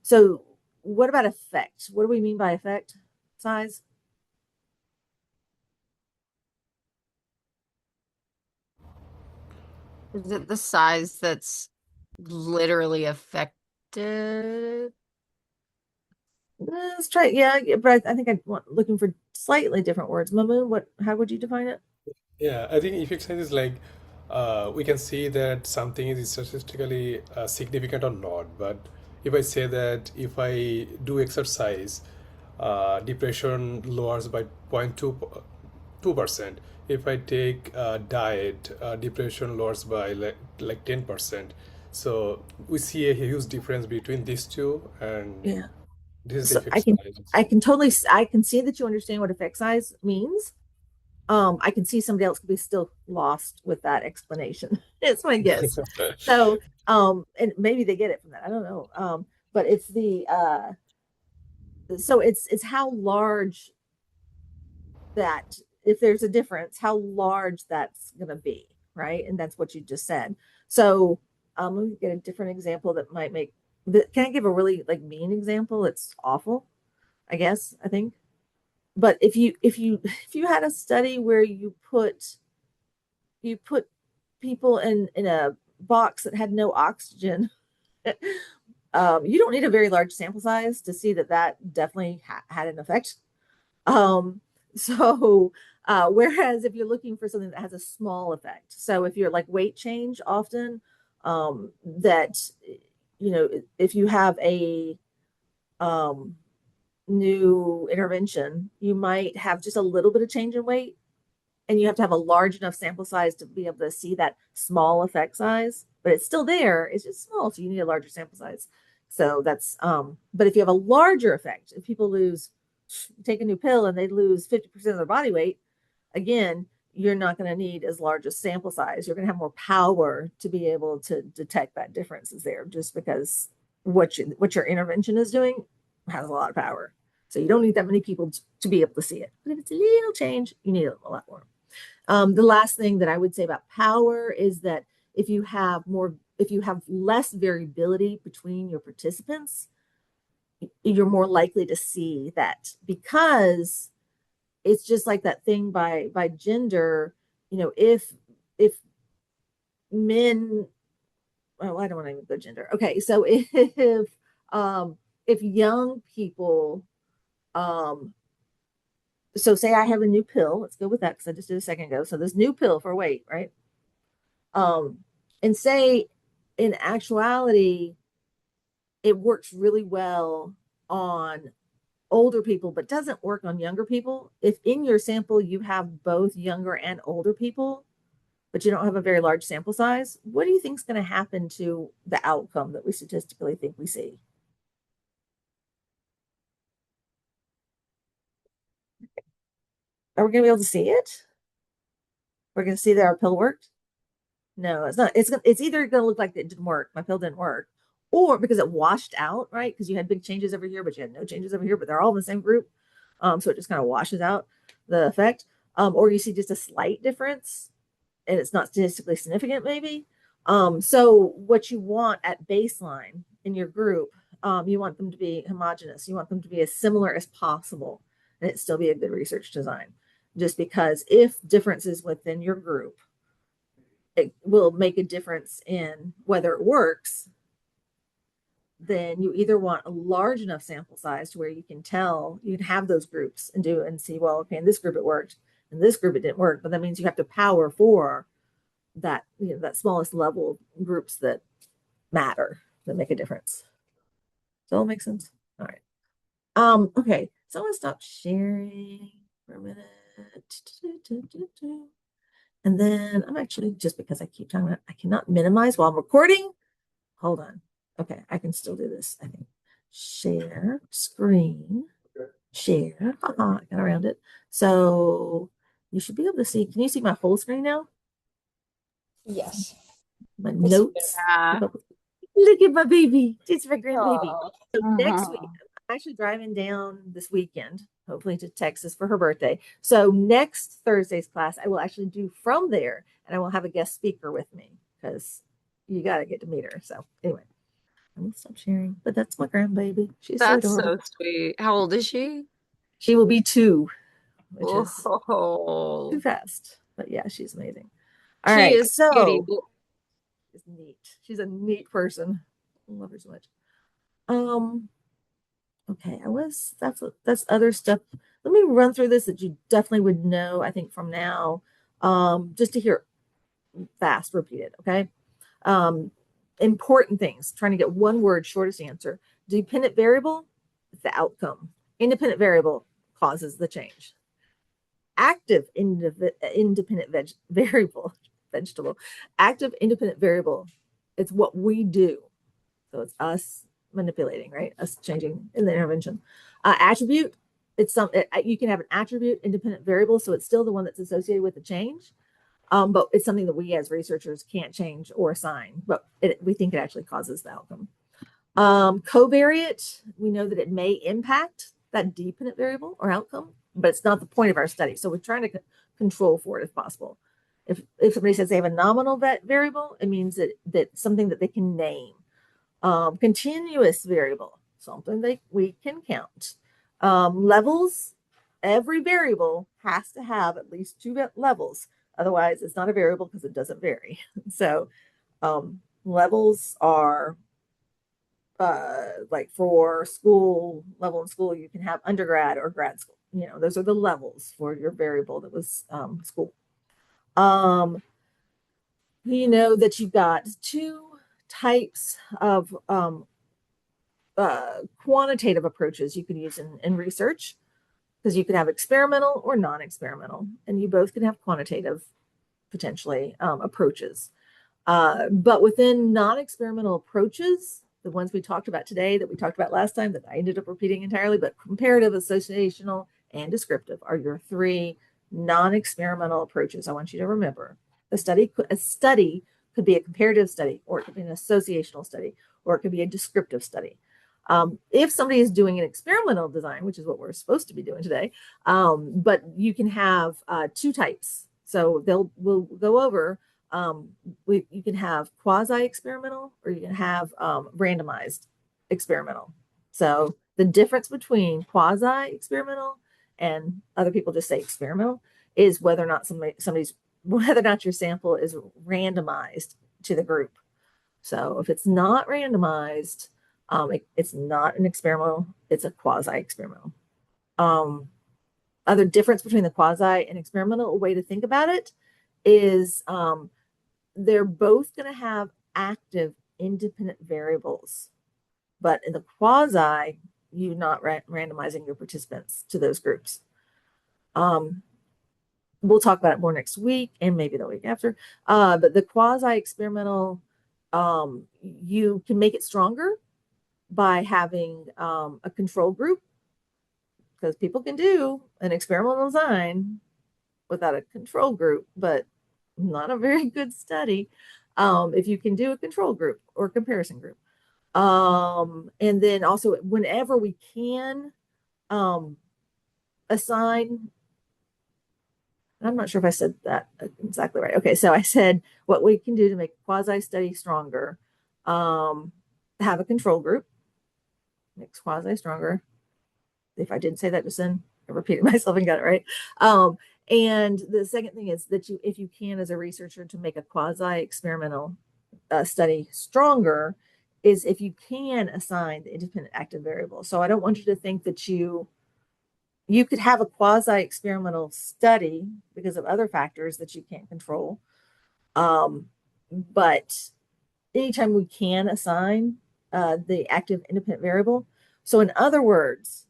So what about effect? What do we mean by effect size? Is it the size that's literally affected? Let's try. Yeah, but I think I'm looking for slightly different words. Mamoon, how would you define it? Yeah, I think effect size is like we can see that something is statistically significant or not, but if I say that if I do exercise, depression lowers by 0.2%. If I take diet, depression lowers by like 10%. So we see a huge difference between these two, and Yeah. this is the So effect size. I can totally, I can see that you understand what effect size means. I can see somebody else could be still lost with that explanation. It's my guess. So, and maybe they get it from that. I don't know. But it's so it's how large that, if there's a difference, how large that's going to be, right? And that's what you just said. So, let me get a different example that might make. Can I give a really like mean example? It's awful, I guess. I think. But if you had a study where you put people in a box that had no oxygen, you don't need a very large sample size to see that that definitely had an effect. Um, so, whereas if you're looking for something that has a small effect, so if you're like weight change often, that, you know, if you have a um, new intervention, you might have just a little bit of change in weight, and you have to have a large enough sample size to be able to see that small effect size, but it's still there. It's just small. So you need a larger sample size. So that's, but if you have a larger effect, if people take a new pill and they lose 50% of their body weight, again, you're not going to need as large a sample size. You're going to have more power to be able to detect that difference is there, just because what your intervention is doing has a lot of power. So you don't need that many people to be able to see it. But if it's a little change, you need a lot more. The last thing that I would say about power is that if you have less variability between your participants, you're more likely to see that, because it's just like that thing by gender. You know, if men, well, I don't want to even go gender. Okay, so if young people, so say I have a new pill, let's go with that because I just did a second ago. So this new pill for weight, right? And say in actuality, it works really well on older people, but doesn't work on younger people. If in your sample you have both younger and older people, but you don't have a very large sample size, what do you think is going to happen to the outcome that we statistically think we see? Are we going to be able to see it? We're going to see that our pill worked? No, it's not. It's either going to look like it didn't work, my pill didn't work, or because it washed out, right? Because you had big changes over here, but you had no changes over here, but they're all in the same group. So it just kind of washes out the effect. Or you see just a slight difference and it's not statistically significant, maybe. So what you want at baseline in your group, you want them to be homogenous. You want them to be as similar as possible, and it still be a good research design. Just because if differences within your group, it will make a difference in whether it works, then you either want a large enough sample size to where you can tell, you can have those groups and do it and see, well, okay, in this group it worked, in this group it didn't work, but that means you have to power for that, you know, that smallest level groups that matter, that make a difference. Does that all make sense? All right. Okay, so I'm gonna stop sharing for a minute. And then I'm actually, just because I keep talking about, I cannot minimize while I'm recording. Hold on. Okay, I can still do this, I think. Share screen, share, I got around it. So you should be able to see, can you see my full screen now? Yes. My notes. Yeah. Look at my baby. It's my grandbaby. Aw. So next week, I'm actually driving down this weekend, hopefully to Texas for her birthday. So next Thursday's class, I will actually do from there, and I will have a guest speaker with me because you got to get to meet her. So anyway, I'm gonna stop sharing. But that's my grandbaby. She's so That's adorable. so sweet. How old is she? She will be 2, which is Oh, too fast. But yeah, she's amazing. All she right, is so cutie. she's neat. She's a neat person. I love her so much. Okay, that's other stuff. Let me run through this that you definitely would know, I think, from now. Just to hear fast repeated, okay? important things, trying to get one word, shortest answer. Dependent variable, the outcome. Independent variable causes the change. Active independent variable, vegetable. Active independent variable, it's what we do. So it's us manipulating, right? Us changing in the intervention. Attribute, it's something you can have an attribute independent variable, so it's still the one that's associated with the change. But it's something that we as researchers can't change or assign, but we think it actually causes the outcome. Covariate, we know that it may impact that dependent variable or outcome, but it's not the point of our study. So we're trying to control for it if possible. If somebody says they have a nominal variable, it means that something that they can name. Continuous variable, something we can count. Levels, every variable has to have at least 2 levels. Otherwise, it's not a variable because it doesn't vary. So levels are like for school level in school, you can have undergrad or grad school. Those are the levels for your variable that was school. That you've got 2 types of quantitative approaches you can use in research, because you can have experimental or non-experimental, and you both can have quantitative potentially approaches. But within non-experimental approaches, the ones we talked about today, that we talked about last time, that I ended up repeating entirely, but comparative, associational, and descriptive are your 3 non-experimental approaches I want you to remember. A study could be a comparative study, or it could be an associational study, or it could be a descriptive study. If somebody is doing an experimental design, which is what we're supposed to be doing today, but you can have 2 types. So we'll go over, you can have quasi-experimental, or you can have randomized experimental. So the difference between quasi-experimental and other people just say experimental is whether or not whether or not your sample is randomized to the group. So if it's not randomized, it's not an experimental, it's a quasi-experimental. Other difference between the quasi and experimental, a way to think about it is they're both going to have active independent variables, but in the quasi, you're not randomizing your participants to those groups. We'll talk about it more next week and maybe the week after. But the quasi-experimental, you can make it stronger by having a control group, because people can do an experimental design without a control group, but not a very good study if you can do a control group or comparison group. And then also, whenever we can assign, I'm not sure if I said that exactly right. Okay, so I said what we can do to make quasi-study stronger, have a control group, makes quasi stronger. If I didn't say that just then, I repeated myself and got it right. And the second thing is that if you can, as a researcher, to make a quasi-experimental study stronger, is if you can assign the independent active variable. So I don't want you to think that you could have a quasi-experimental study because of other factors that you can't control. But anytime we can assign the active independent variable. So in other words,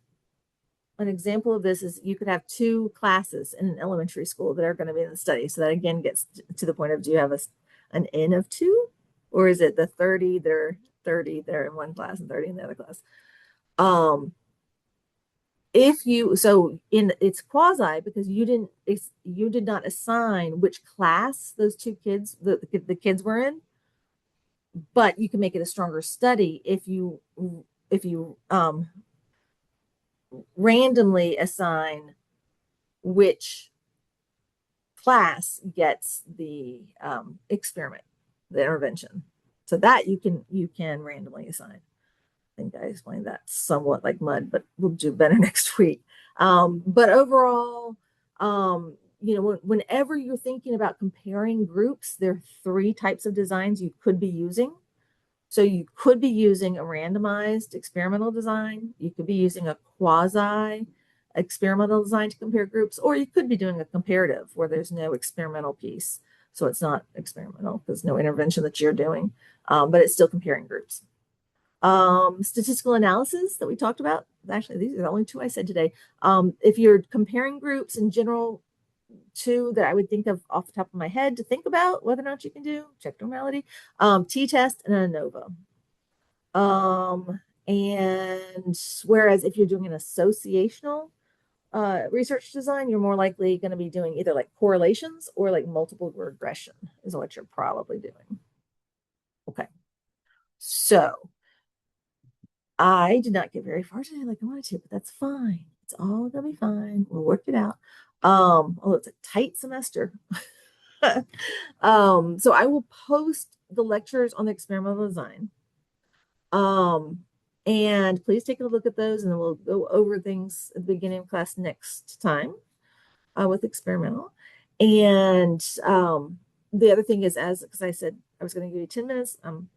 an example of this is you could have 2 classes in an elementary school that are going to be in the study. So that again gets to the point of, do you have an N of 2? Or is it the 30 that are 30 there in one class and 30 in the other class? It's quasi because you did not assign which class those 2 kids, the kids were in, but you can make it a stronger study if you randomly assign which class gets the experiment, the intervention. So that you can randomly assign. I think I explained that somewhat like mud, but we'll do better next week. But overall, whenever you're thinking about comparing groups, there are 3 types of designs you could be using. So you could be using a randomized experimental design. You could be using a quasi experimental design to compare groups, or you could be doing a comparative where there's no experimental piece. So it's not experimental because no intervention that you're doing, but it's still comparing groups. Statistical analysis that we talked about. Actually, these are the only two I said today. If you're comparing groups in general, two that I would think of off the top of my head to think about whether or not you can do, check normality, t-test and ANOVA. And whereas if you're doing an associational research design, you're more likely going to be doing either like correlations or like multiple regression is what you're probably doing. Okay. So I did not get very far today like I wanted to, but that's fine. It's all gonna be fine. We'll work it out. Although it's a tight semester. So I will post the lectures on the experimental design. And please take a look at those and then we'll go over things at the beginning of class next time with experimental. And the other thing is, because I said I was going to give you 10 minutes, I'm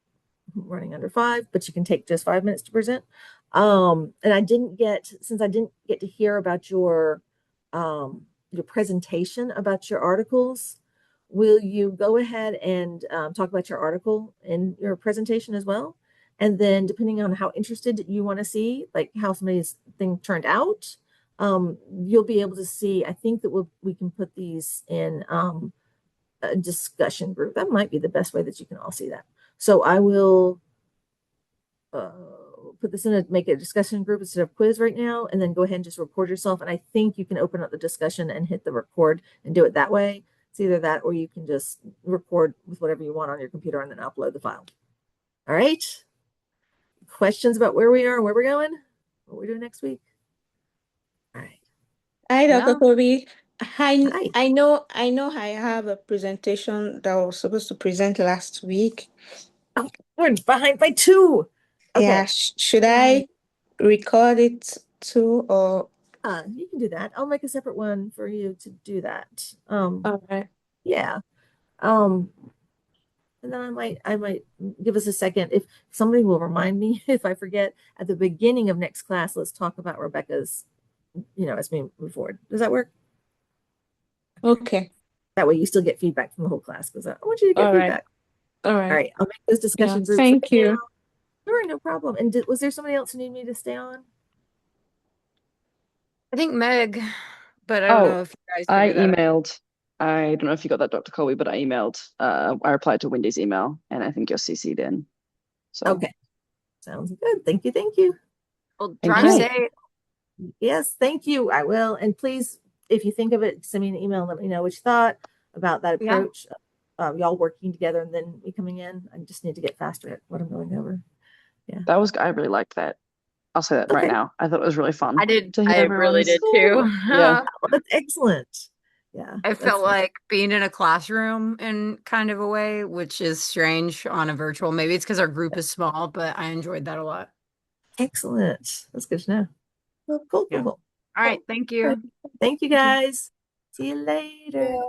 running under 5, but you can take just 5 minutes to present. And since I didn't get to hear about your presentation about your articles, will you go ahead and talk about your article in your presentation as well? And then depending on how interested you want to see, like how somebody's thing turned out, you'll be able to see, I think that we can put these in a discussion group. That might be the best way that you can all see that. So I will put this make a discussion group instead of quiz right now, and then go ahead and just record yourself. And I think you can open up the discussion and hit the record and do it that way. It's either that or you can just record with whatever you want on your computer and then upload the file. All right. Questions about where we are and where we're going? What we're doing next week? All right. Hi, Dr. No. Kobe. Hi. I know I have a presentation that I was supposed to present last week. Oh, we're behind by 2. Okay. Yeah, should I record it too, or You can do that. I'll make a separate one for you to do that. all right? Yeah. And then I might give us a second if somebody will remind me if I forget at the beginning of next class. Let's talk about Rebecca's, as we move forward. Does that work? Okay. That way you still get feedback from the whole class because I want you to get All right. feedback. All All right. right. I'll make those discussion groups. Thank right you. now. Sure, no problem. And was there somebody else who needed me to stay on? I think Meg, but I don't know if you guys I figured that out. emailed. I don't know if you got that, Dr. Colby, but I emailed. I replied to Wendy's email, and I think you're CC'd in. So Okay. Sounds good. Thank you. Thank you. Well, Thank drive you. safe. Yes, thank you. I will. And please, if you think of it, send me an email and let me know what you thought about that Yeah. approach. Y'all working together and then me coming in. I just need to get faster at what I'm going over. Yeah. that was. I really liked that. I'll say that right Okay. now. I thought it was really fun. I did. to hear I really everyone's- did too. Yeah. Oh, that's excellent. Yeah. I that's felt fun. like being in a classroom in kind of a way, which is strange on a virtual. Maybe it's because our group is small, but I enjoyed that a lot. Excellent. That's good to know. Cool. Yeah. Cool. All right. Thank you. Thank you guys. See you later. Yeah.